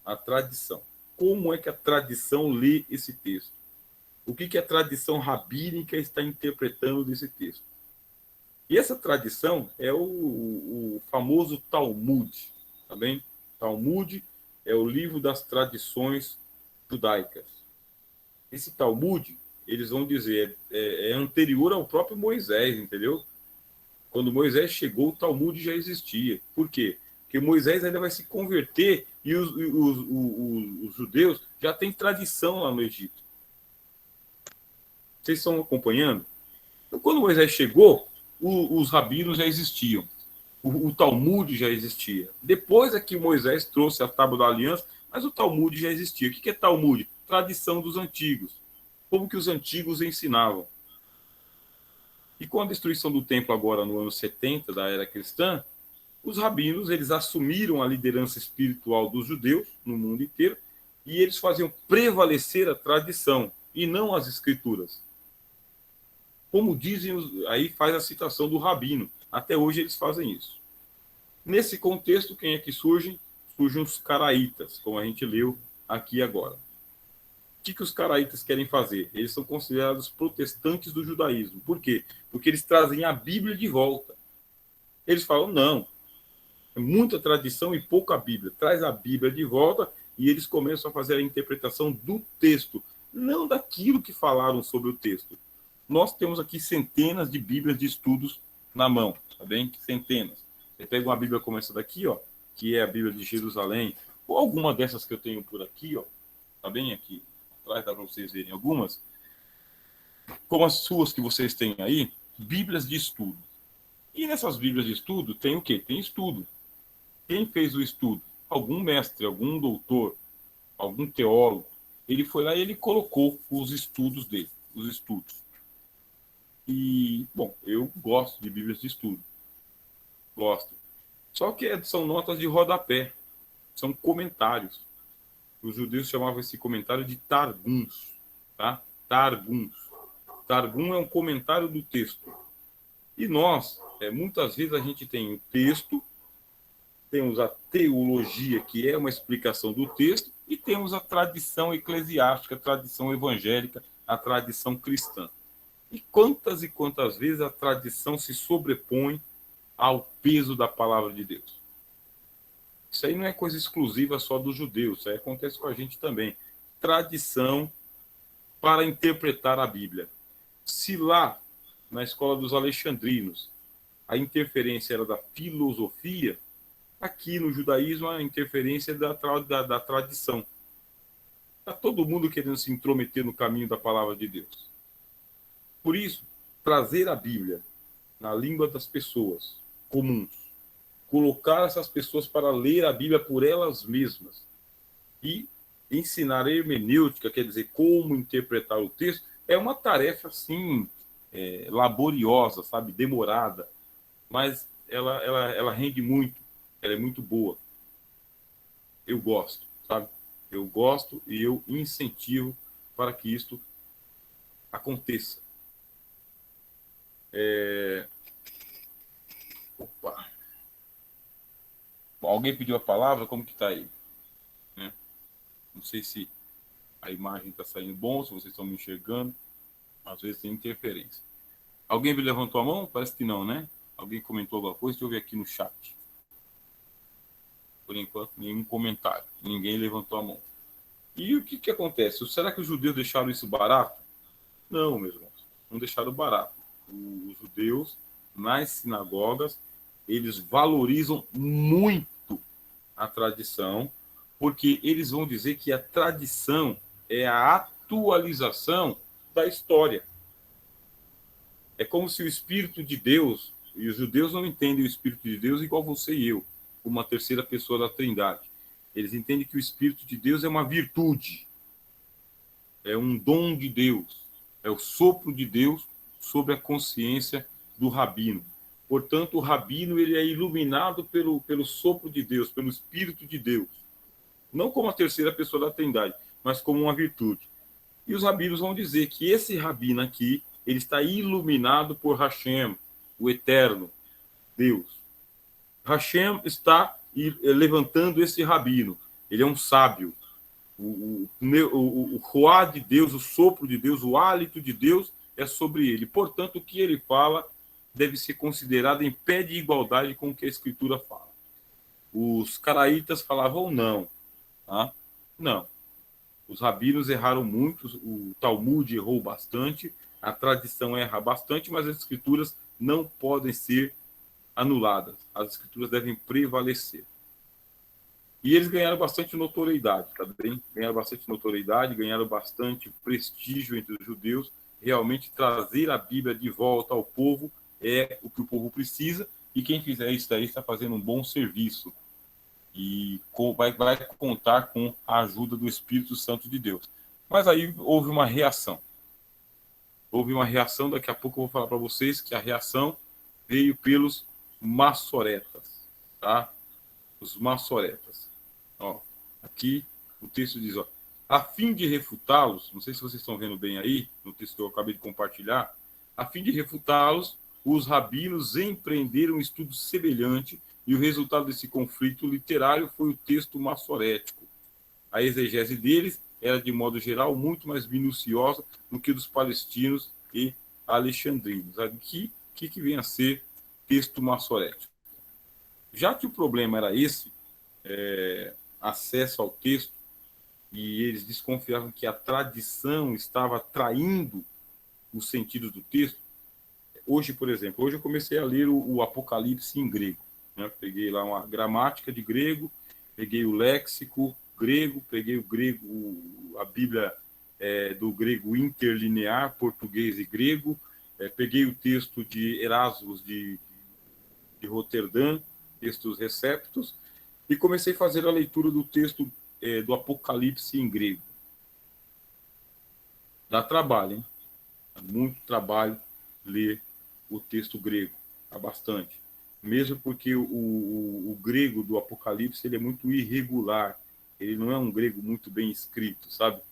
A tradição. Como é que a tradição lê esse texto? o que a tradição rabínica está interpretando desse texto. E essa tradição é o famoso Talmud, tá bem? Talmud é o livro das tradições judaicas. Esse Talmud, eles vão dizer, é anterior ao próprio Moisés, entendeu? Quando Moisés chegou, o Talmud já existia. Por quê? Porque Moisés ainda vai se converter e os judeus já têm tradição lá no Egito. Vocês estão acompanhando? Então, quando Moisés chegou, os rabinos já existiam. O Talmud já existia. Depois é que Moisés trouxe a Tábua da Aliança, mas o Talmud já existia. O que é Talmud? Tradição dos antigos. Como que os antigos ensinavam. E com a destruição do templo agora no ano 70 da era cristã, os rabinos eles assumiram a liderança espiritual dos judeus no mundo inteiro e eles faziam prevalecer a tradição e não as escrituras. Como dizem, aí faz a citação do rabino. Até hoje eles fazem isso. Nesse contexto, quem é que surgem? Surgem os caraítas, como a gente leu aqui agora. O que os caraítas querem fazer? Eles são considerados protestantes do judaísmo. Por quê? Porque eles trazem a Bíblia de volta. Eles falam, não, é muita tradição e pouca Bíblia. Traz a Bíblia de volta e eles começam a fazer a interpretação do texto, não daquilo que falaram sobre o texto. Nós temos aqui centenas de Bíblias de estudos na mão, tá bem? Centenas. Você pega uma Bíblia como essa daqui, ó, que é a Bíblia de Jerusalém, ou alguma dessas que eu tenho por aqui, ó, tá bem aqui atrás, dá para vocês verem algumas, como as suas que vocês têm aí, Bíblias de estudo. E nessas Bíblias de estudo tem o quê? Tem estudo. Quem fez o estudo? Algum mestre, algum doutor, algum teólogo. Ele foi lá e ele colocou os estudos dele, os estudos. E, bom, eu gosto de Bíblias de estudo. Gosto. Só que são notas de rodapé. São comentários. Os judeus chamavam esse comentário de Targums. Tá? Targums. Targum é um comentário do texto. E nós, muitas vezes a gente tem o texto, temos a teologia, que é uma explicação do texto, e temos a tradição eclesiástica, a tradição evangélica, a tradição cristã. E quantas vezes a tradição se sobrepõe ao peso da palavra de Deus? Isso aí não é coisa exclusiva só dos judeus, isso aí acontece com a gente também. Tradição para interpretar a Bíblia. Se lá, na escola dos alexandrinos, a interferência era da filosofia, aqui no judaísmo a interferência é da tradição. Está todo mundo querendo se intrometer no caminho da palavra de Deus. Por isso, trazer a Bíblia na língua das pessoas comuns, colocar essas pessoas para ler a Bíblia por elas mesmas e ensinar a hermenêutica, quer dizer, como interpretar o texto, é uma tarefa, assim, laboriosa, sabe, demorada, mas ela rende muito, ela é muito boa. Eu gosto, sabe? Eu gosto e eu incentivo para que isto aconteça. Opa. Bom, alguém pediu a palavra? Como que está aí? Né? Não sei se a imagem está saindo bom, se vocês estão me enxergando. Às vezes tem interferência. Alguém me levantou a mão? Parece que não, né? Alguém comentou alguma coisa? Deixa eu ver aqui no chat. Por enquanto, nenhum comentário. Ninguém levantou a mão. E o que acontece? Será que os judeus deixaram isso barato? Não, meus irmãos. Não deixaram barato. Os judeus, nas sinagogas, eles valorizam muito a tradição, porque eles vão dizer que a tradição é a atualização da história. É como se o Espírito de Deus, e os judeus não entendem o Espírito de Deus igual você e eu, como uma terceira pessoa da Trindade. Eles entendem que o Espírito de Deus é uma virtude, é um dom de Deus, é o sopro de Deus sobre a consciência do rabino. Portanto, o rabino ele é iluminado pelo sopro de Deus, pelo Espírito de Deus. Não como a terceira pessoa da Trindade, mas como uma virtude. E os rabinos vão dizer que esse rabino aqui, ele está iluminado por Hashem, o Eterno, Deus. Hashem está levantando esse rabino. Ele é um sábio. o ruá de Deus, o sopro de Deus, o hálito de Deus é sobre ele. Portanto, o que ele fala deve ser considerado em pé de igualdade com o que a Escritura fala. Os caraítas falavam não. Tá? Não. Os rabinos erraram muito, o Talmud errou bastante, a tradição erra bastante, mas as Escrituras não podem ser anuladas. As Escrituras devem prevalecer. E eles ganharam bastante notoriedade, tá bem? Ganharam bastante notoriedade, ganharam bastante prestígio entre os judeus. Realmente trazer a Bíblia de volta ao povo é o que o povo precisa, e quem fizer isso daí está fazendo um bom serviço e vai contar com a ajuda do Espírito Santo de Deus. Mas aí houve uma reação. Houve uma reação, daqui a pouco eu vou falar para vocês que a reação veio pelos maçoretas, tá? Os maçoretas. Ó, aqui o texto diz, ó, a fim de refutá-los, não sei se vocês estão vendo bem aí, no texto que eu acabei de compartilhar, a fim de refutá-los, os rabinos empreenderam um estudo semelhante, e o resultado desse conflito literário foi o texto maçorético. A exegese deles era, de modo geral, muito mais minuciosa do que dos palestinos e alexandrinos. Aqui, o que vem a ser texto maçorético? Já que o problema era esse, acesso ao texto, e eles desconfiavam que a tradição estava traindo o sentido do texto. Hoje, por exemplo, hoje eu comecei a ler o Apocalipse em grego. Né? Peguei lá uma gramática de grego, peguei o léxico grego, peguei o grego, a Bíblia do grego interlinear, português e grego, peguei o texto de Erasmus de Roterdã, textos receptos, e comecei a fazer a leitura do texto do Apocalipse em grego. Dá trabalho, hein? Dá muito trabalho ler o texto grego, dá bastante. Mesmo porque o grego do Apocalipse ele é muito irregular, ele não é um grego muito bem escrito, sabe?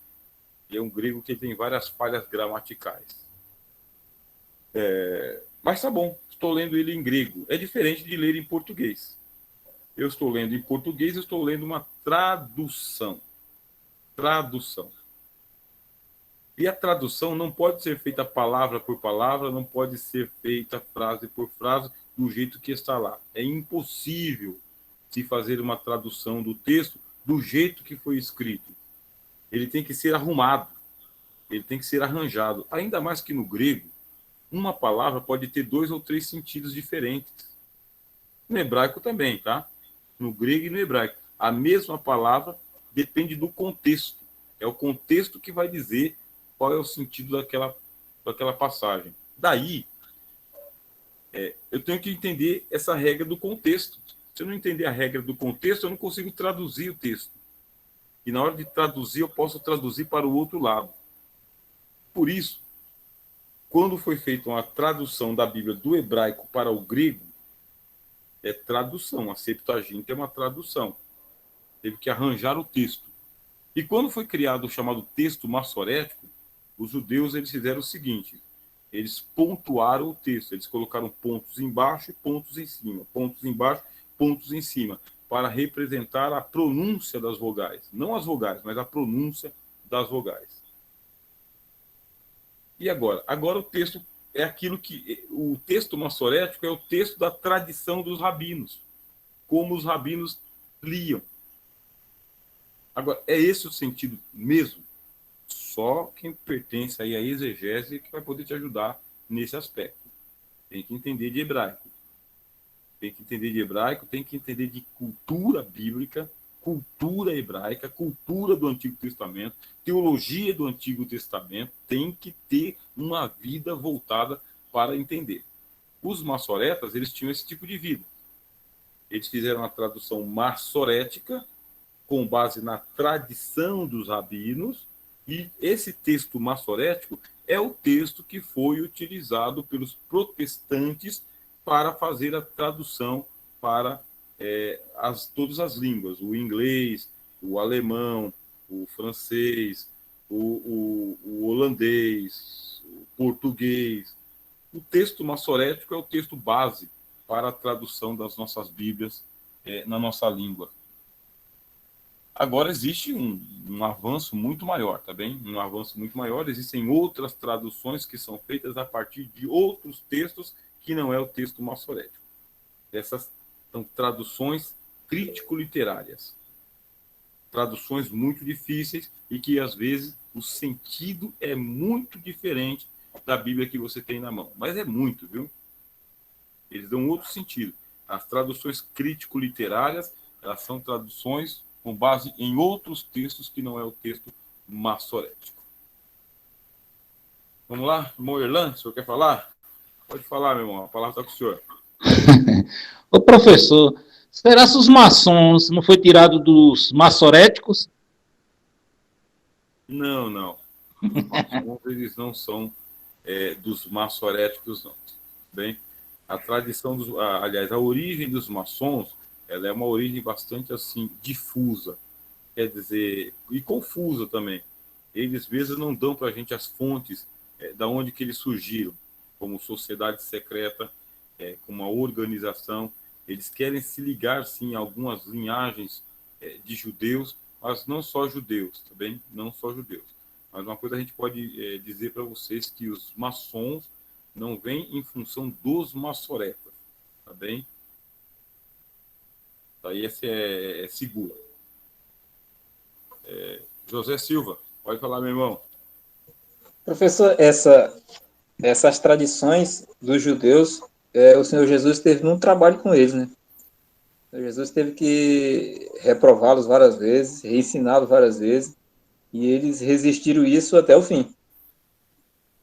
Ele é um grego que tem várias falhas gramaticais. Mas tá bom, estou lendo ele em grego. É diferente de ler em português. Eu estou lendo em português, eu estou lendo uma tradução. Tradução. E a tradução não pode ser feita palavra por palavra, não pode ser feita frase por frase, do jeito que está lá. É impossível se fazer uma tradução do texto do jeito que foi escrito. Ele tem que ser arrumado, ele tem que ser arranjado. Ainda mais que no grego, uma palavra pode ter 2 ou 3 sentidos diferentes. No hebraico também, tá? No grego e no hebraico. A mesma palavra depende do contexto. É o contexto que vai dizer qual é o sentido daquela passagem. Daí, eu tenho que entender essa regra do contexto. Se eu não entender a regra do contexto, eu não consigo traduzir o texto. E na hora de traduzir, eu posso traduzir para o outro lado. Por isso, quando foi feita uma tradução da Bíblia do hebraico para o grego, é tradução. A Septuaginta é uma tradução. Teve que arranjar o texto. E quando foi criado o chamado texto maçorético, os judeus eles fizeram o seguinte: eles pontuaram o texto, eles colocaram pontos embaixo e pontos em cima, pontos embaixo, pontos em cima, para representar a pronúncia das vogais. Não as vogais, mas a pronúncia das vogais. E agora? Agora o texto é aquilo que... O texto maçorético é o texto da tradição dos rabinos, como os rabinos liam. Agora, é esse o sentido mesmo? Só quem pertence aí à exegese que vai poder te ajudar nesse aspecto. Tem que entender de hebraico. Tem que entender de hebraico, tem que entender de cultura bíblica, cultura hebraica, cultura do Antigo Testamento, teologia do Antigo Testamento. Tem que ter uma vida voltada para entender. Os maçoretas, eles tinham esse tipo de vida. Eles fizeram a tradução maçorética com base na tradição dos rabinos, e esse texto maçorético é o texto que foi utilizado pelos protestantes para fazer a tradução para todas as línguas, o inglês, o alemão, o francês, o holandês, o português. O texto maçorético é o texto base para a tradução das nossas Bíblias na nossa língua. Agora existe um avanço muito maior, tá bem? Um avanço muito maior. Existem outras traduções que são feitas a partir de outros textos que não é o texto massorético. Essas são traduções crítico-literárias. Traduções muito difíceis e que, às vezes, o sentido é muito diferente da Bíblia que você tem na mão. Mas é muito, viu? Eles dão outro sentido. As traduções crítico-literárias, elas são traduções com base em outros textos que não é o texto massorético. Vamos lá, irmão Erlan, o senhor quer falar? Pode falar, meu irmão, a palavra está com o senhor. Ô professor, será que os maçons não foi tirado dos massoréticos? Não, não. Os maçons, eles não são dos massoréticos, não. Bem, a tradição, aliás, a origem dos maçons, ela é uma origem bastante, assim, difusa, quer dizer, e confusa também. Eles, às vezes, não dão para a gente as fontes da onde que eles surgiram, como sociedade secreta, como uma organização. Eles querem se ligar, sim, a algumas linhagens de judeus, mas não só judeus, tá bem? Não só judeus. Mas uma coisa a gente pode dizer para vocês que os maçons não vêm em função dos maçoretas, tá bem? Daí esse é seguro. José Silva, pode falar, meu irmão. Professor, essas tradições dos judeus, o Senhor Jesus teve um trabalho com eles, né? O Senhor Jesus teve que reprová-los várias vezes, reensiná-los várias vezes, e eles resistiram isso até o fim.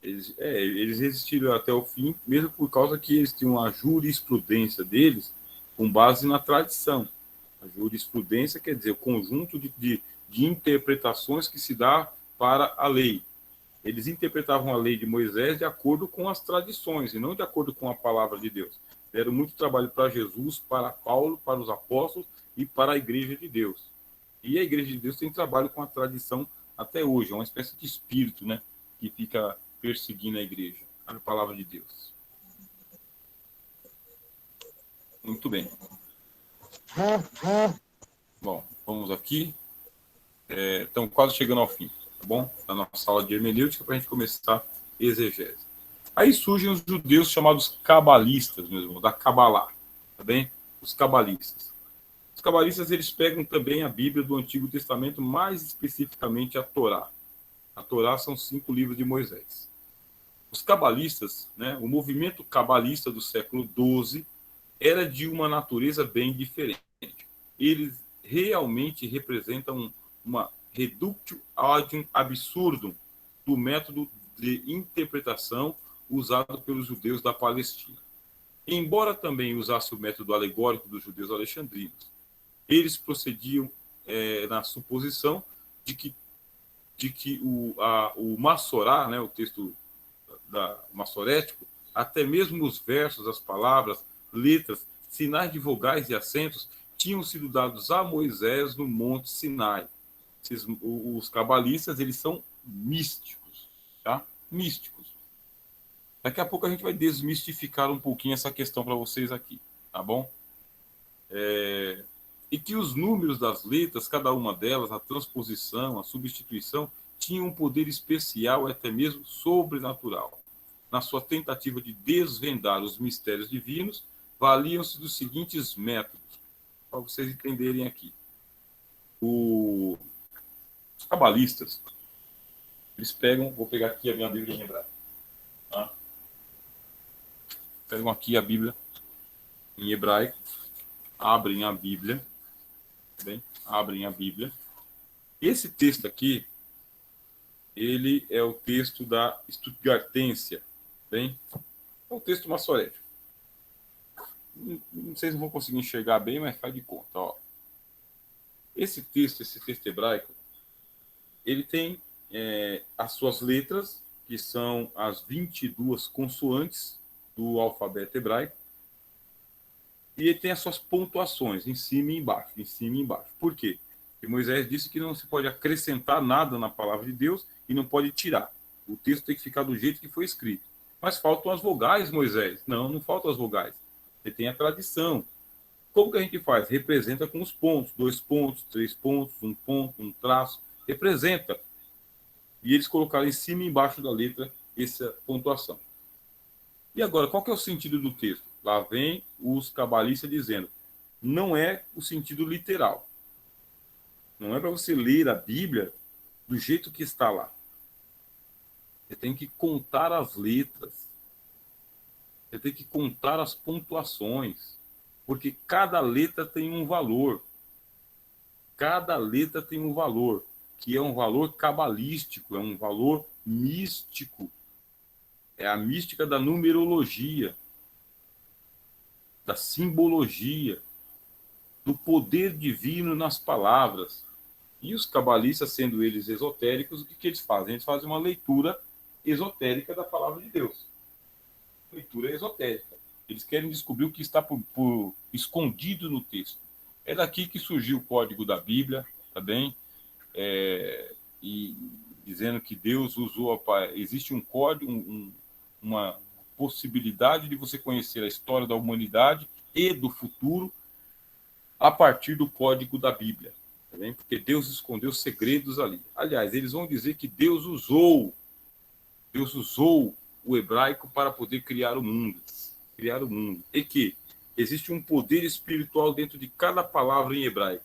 Eles resistiram até o fim, mesmo por causa que eles tinham a jurisprudência deles com base na tradição. A jurisprudência quer dizer o conjunto de interpretações que se dá para a lei. Eles interpretavam a lei de Moisés de acordo com as tradições e não de acordo com a palavra de Deus. Deram muito trabalho para Jesus, para Paulo, para os apóstolos e para a igreja de Deus. E a igreja de Deus tem trabalho com a tradição até hoje. É uma espécie de espírito, né, que fica perseguindo a igreja, a palavra de Deus. Muito bem. Bom, vamos aqui. Estamos quase chegando ao fim, tá bom? Da nossa aula de hermenêutica, para a gente começar a exegese. Aí surgem os judeus chamados cabalistas, mesmo, da Cabalá, tá bem? Os cabalistas. Os cabalistas, eles pegam também a Bíblia do Antigo Testamento, mais especificamente a Torá. A Torá são 5 livros de Moisés. Os cabalistas, né, o movimento cabalista do século XII era de uma natureza bem diferente. Eles realmente representam uma reductio ad absurdum do método de interpretação usado pelos judeus da Palestina. Embora também usasse o método alegórico dos judeus alexandrinos, eles procediam na suposição de que o Massorá, né, o texto massorético, até mesmo os versos, as palavras, letras, sinais de vogais e acentos tinham sido dados a Moisés no Monte Sinai. Os cabalistas, eles são místicos, tá? Místicos. Daqui a pouco a gente vai desmistificar um pouquinho essa questão para vocês aqui, tá bom? E que os números das letras, cada uma delas, a transposição, a substituição, tinham um poder especial, até mesmo sobrenatural. Na sua tentativa de desvendar os mistérios divinos, valiam-se dos seguintes métodos, para vocês entenderem aqui. Os cabalistas, eles pegam, vou pegar aqui a minha Bíblia em hebraico, tá? Pegam aqui a Bíblia em hebraico, abrem a Bíblia, bem? Abrem a Bíblia. Esse texto aqui, ele é o texto da Stuttgartensia, bem? É um texto massorético. Não sei se vão conseguir enxergar bem, mas faz de conta, ó. Esse texto hebraico, ele tem as suas letras, que são as 22 consoantes do alfabeto hebraico, e ele tem as suas pontuações, em cima e embaixo, em cima e embaixo. Por quê? Porque Moisés disse que não se pode acrescentar nada na palavra de Deus e não pode tirar. O texto tem que ficar do jeito que foi escrito. Mas faltam as vogais, Moisés. Não faltam as vogais. Você tem a tradição. como que a gente faz? Representa com os pontos, 2 pontos, 3 pontos, 1 ponto, um traço, representa. E eles colocaram em cima e embaixo da letra essa pontuação. E agora, qual que é o sentido do texto? Lá vem os cabalistas dizendo, não é o sentido literal. Não é para você ler a Bíblia do jeito que está lá. Você tem que contar as letras. Você tem que contar as pontuações. Porque cada letra tem um valor. Cada letra tem um valor, que é um valor cabalístico, é um valor místico. É a mística da numerologia, da simbologia, do poder divino nas palavras. E os cabalistas, sendo eles esotéricos, o que eles fazem? Eles fazem uma leitura esotérica da palavra de Deus. Leitura esotérica. Eles querem descobrir o que está por escondido no texto. É daqui que surgiu o código da Bíblia, tá bem? E dizendo que Deus usou... Existe um código, uma possibilidade de você conhecer a história da humanidade e do futuro a partir do código da Bíblia. Tá bem? Porque Deus escondeu segredos ali. Aliás, eles vão dizer que Deus usou o hebraico para poder criar o mundo. E que existe um poder espiritual dentro de cada palavra em hebraico.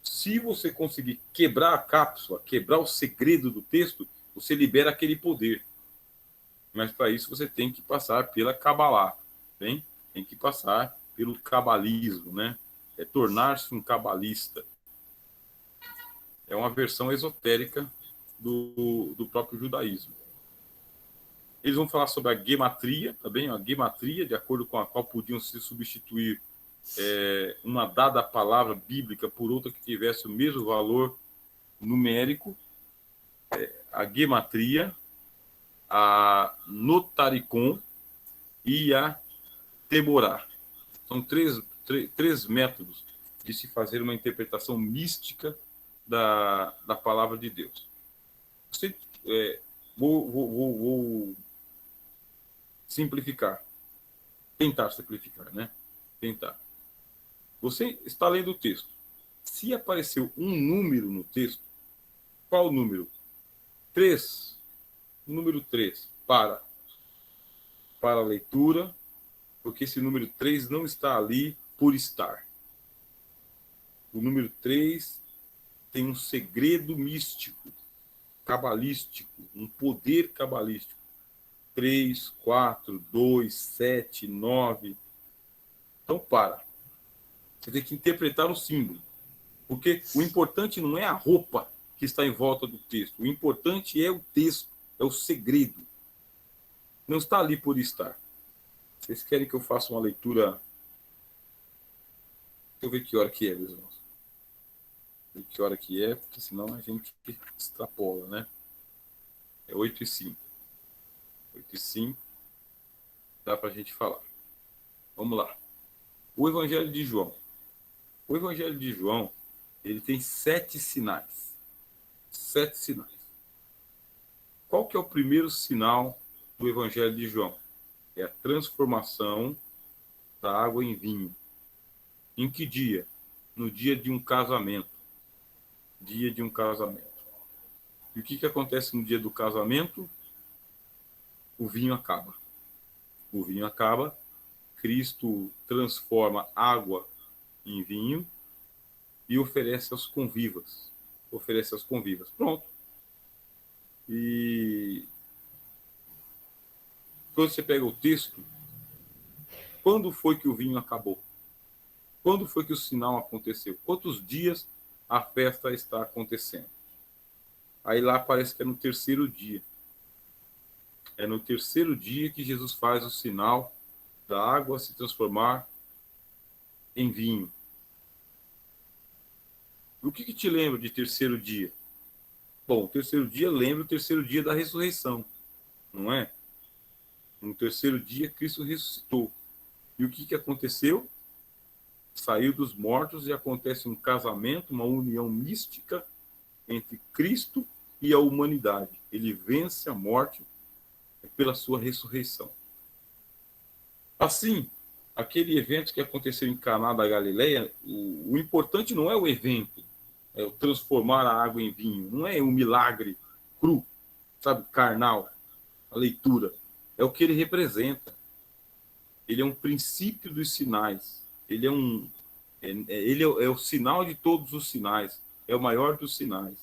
Se você conseguir quebrar a cápsula, quebrar o segredo do texto, você libera aquele poder. Mas para isso você tem que passar pela Cabalá, bem? Tem que passar pelo cabalismo, né? É tornar-se um cabalista. É uma versão esotérica do próprio judaísmo. Eles vão falar sobre a gematria, tá bem? A gematria, de acordo com a qual podiam se substituir uma dada palavra bíblica por outra que tivesse o mesmo valor numérico. A gematria, a notaricon e a teborá. São três métodos de se fazer uma interpretação mística da palavra de Deus. Vou simplificar. Tentar simplificar, né? Tentar. Você está lendo o texto. Se apareceu um número no texto, qual número? 3. Número 3. Para a leitura, porque esse número 3 não está ali por estar. O número 3 tem um segredo místico, cabalístico, um poder cabalístico. 3, 4, 2, 7, 9. Então, para. Você tem que interpretar o símbolo. Porque o importante não é a roupa que está em volta do texto. O importante é o texto, é o segredo. Não está ali por estar. Vocês querem que eu faça uma leitura? Deixa eu ver que hora que é, meus irmãos. Ver que hora que é, porque senão a gente extrapola, né? É 8h05. 8h05. Dá para a gente falar. Vamos lá. O Evangelho de João. O Evangelho de João, ele tem 7 sinais. 7 sinais. Qual que é o primeiro sinal do Evangelho de João? É a transformação da água em vinho. Em que dia? No dia de um casamento. Dia de um casamento. E o que acontece no dia do casamento? O vinho acaba. O vinho acaba. Cristo transforma água em vinho e oferece aos convivas. Pronto. E quando você pega o texto, quando foi que o vinho acabou? Quando foi que o sinal aconteceu? Quantos dias a festa está acontecendo? Aí lá parece que é no terceiro dia. É no terceiro dia que Jesus faz o sinal da água se transformar em vinho. O que te lembra de terceiro dia? Bom, o terceiro dia lembra o terceiro dia da ressurreição, não é? No terceiro dia, Cristo ressuscitou. E o que aconteceu? Saiu dos mortos e acontece um casamento, uma união mística entre Cristo e a humanidade. Ele vence a morte pela sua ressurreição. Assim, aquele evento que aconteceu em Caná da Galileia, o importante não é o evento, é o transformar a água em vinho, não é um milagre cru, sabe, carnal, a leitura. É o que ele representa. Ele é um princípio dos sinais. Ele é o sinal de todos os sinais. É o maior dos sinais.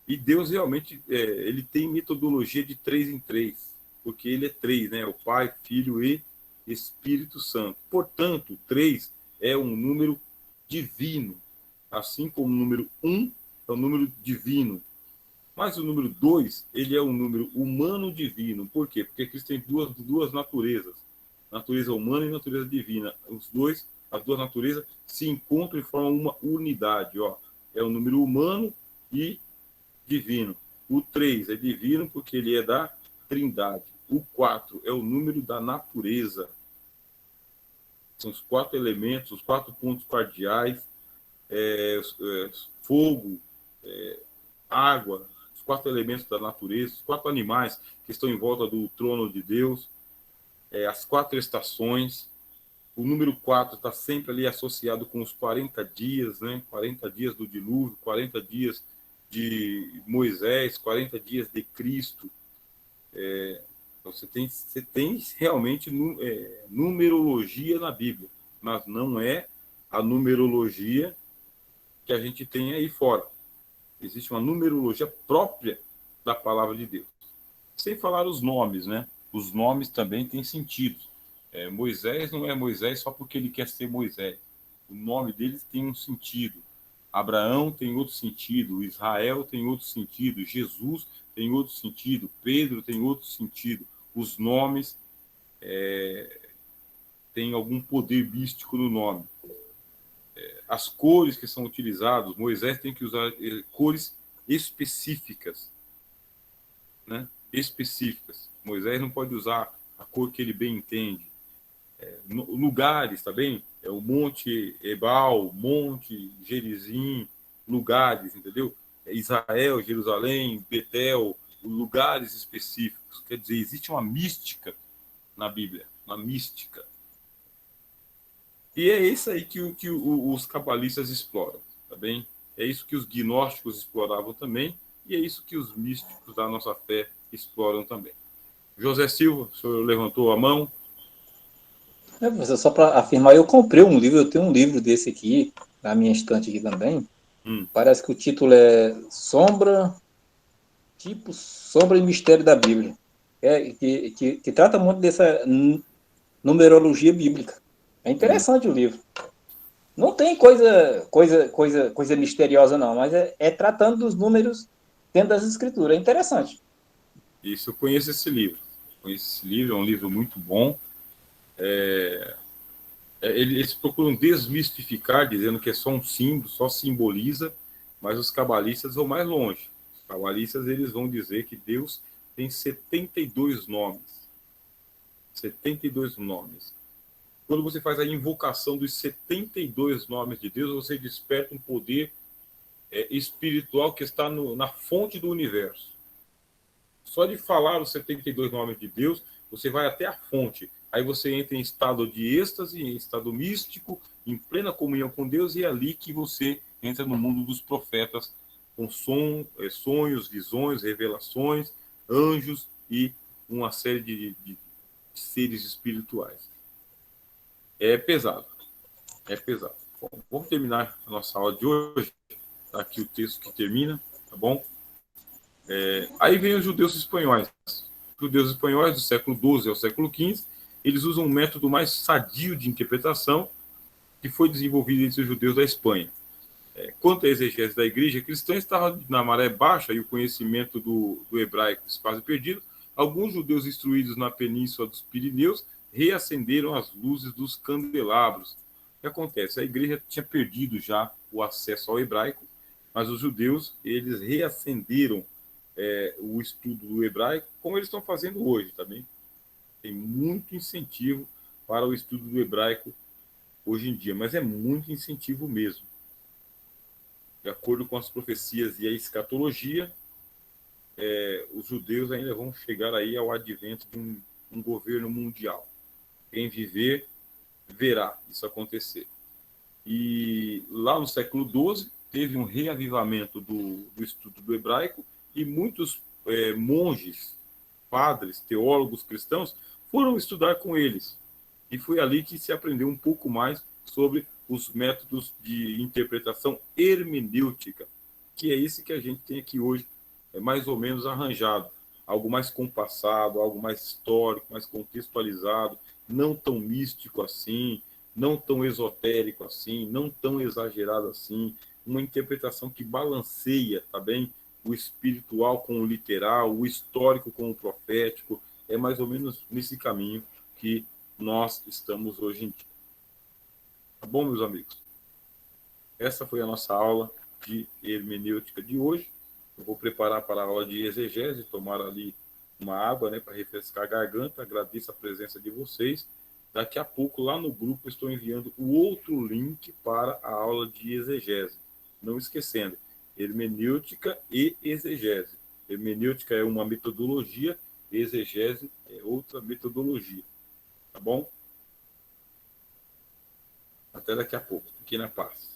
E Deus realmente, ele tem metodologia de 3 em 3, porque ele é 3, né? O Pai, Filho e Espírito Santo. Portanto, 3 é um número divino, assim como o número 1 é um número divino. Mas o número 2, ele é um número humano divino. Por quê? Porque Cristo tem duas naturezas, natureza humana e natureza divina. As duas naturezas se encontram e formam uma unidade. Ó. É o número humano e divino. O 3 é divino porque ele é da Trindade. O 4 é o número da natureza. São os 4 elementos, os 4 pontos cardeais, fogo, água, os 4 elementos da natureza, os 4 animais que estão em volta do trono de Deus, as 4 estações. O número 4 está sempre ali associado com os 40 dias, né? 40 dias do dilúvio, 40 dias de Moisés, 40 dias de Cristo. Você tem realmente numerologia na Bíblia, mas não é a numerologia que a gente tem aí fora. Existe uma numerologia própria da palavra de Deus. Sem falar os nomes, né? Os nomes também têm sentido. Moisés não é Moisés só porque ele quer ser Moisés. O nome deles tem um sentido. Abraão tem outro sentido, Israel tem outro sentido, Jesus tem outro sentido, Pedro tem outro sentido. Os nomes têm algum poder místico no nome. As cores que são utilizadas, Moisés tem que usar cores específicas, né? Específicas. Moisés não pode usar a cor que ele bem entende. Lugares, tá bem? O Monte Ebal, Monte Gerizim, lugares, entendeu? Israel, Jerusalém, Betel, lugares específicos. Quer dizer, existe uma mística na Bíblia, uma mística. E é isso aí que os cabalistas exploram, tá bem? É isso que os gnósticos exploravam também, e é isso que os místicos da nossa fé exploram também. José Silva, o senhor levantou a mão. Mas só para afirmar, eu comprei um livro, eu tenho um livro desse aqui, na minha estante aqui também. Parece que o título é Sombra e Mistério da Bíblia. Que trata muito dessa numerologia bíblica. É interessante o livro. Não tem coisa misteriosa, não, mas é tratando dos números dentro das escrituras. É interessante. Isso, eu conheço esse livro. É um livro muito bom. Eles procuram desmistificar, dizendo que é só um símbolo, só simboliza, mas os cabalistas vão mais longe. Os cabalistas eles vão dizer que Deus tem 72 nomes. 72 nomes. Quando você faz a invocação dos 72 nomes de Deus, você desperta um poder espiritual que está na fonte do universo. Só de falar os 72 nomes de Deus, você vai até a fonte. Aí você entra em estado de êxtase, em estado místico, em plena comunhão com Deus, e é ali que você entra no mundo dos profetas, com sonhos, visões, revelações, anjos e uma série de seres espirituais. É pesado. É pesado. Bom, vamos terminar a nossa aula de hoje. Tá aqui o texto que termina, tá bom? Aí vem os judeus espanhóis. Os judeus espanhóis do século XII ao século XV, eles usam um método mais sadio de interpretação que foi desenvolvido entre os judeus da Espanha. Quanto à exegese da igreja cristã, estava na maré baixa e o conhecimento do hebraico quase perdido. Alguns judeus instruídos na península dos Pirineus reacenderam as luzes dos candelabros. O que acontece? A igreja tinha perdido já o acesso ao hebraico, mas os judeus eles reacenderam o estudo do hebraico, como eles estão fazendo hoje também. Tem muito incentivo para o estudo do hebraico hoje em dia, mas é muito incentivo mesmo. De acordo com as profecias e a escatologia, os judeus ainda vão chegar aí ao advento de um governo mundial. Quem viver verá isso acontecer. E lá no século XII, teve um reavivamento do estudo do hebraico e muitos monges, padres, teólogos cristãos foram estudar com eles. E foi ali que se aprendeu um pouco mais sobre os métodos de interpretação hermenêutica, que é esse que a gente tem aqui hoje, mais ou menos arranjado. Algo mais compassado, algo mais histórico, mais contextualizado, não tão místico assim, não tão esotérico assim, não tão exagerado assim, uma interpretação que balanceia, tá bem? O espiritual com o literal, o histórico com o profético, é mais ou menos nesse caminho que nós estamos hoje em dia. Tá bom, meus amigos? Essa foi a nossa aula de hermenêutica de hoje. Eu vou preparar para a aula de exegese, tomar ali uma água, né, para refrescar a garganta. Agradeço a presença de vocês. Daqui a pouco, lá no grupo, eu estou enviando o outro link para a aula de exegese. Não esquecendo, hermenêutica e exegese. Hermenêutica é uma metodologia, exegese é outra metodologia. Tá bom? Até daqui a pouco. Fiquem na paz.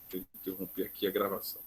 Deixa eu interromper aqui a gravação.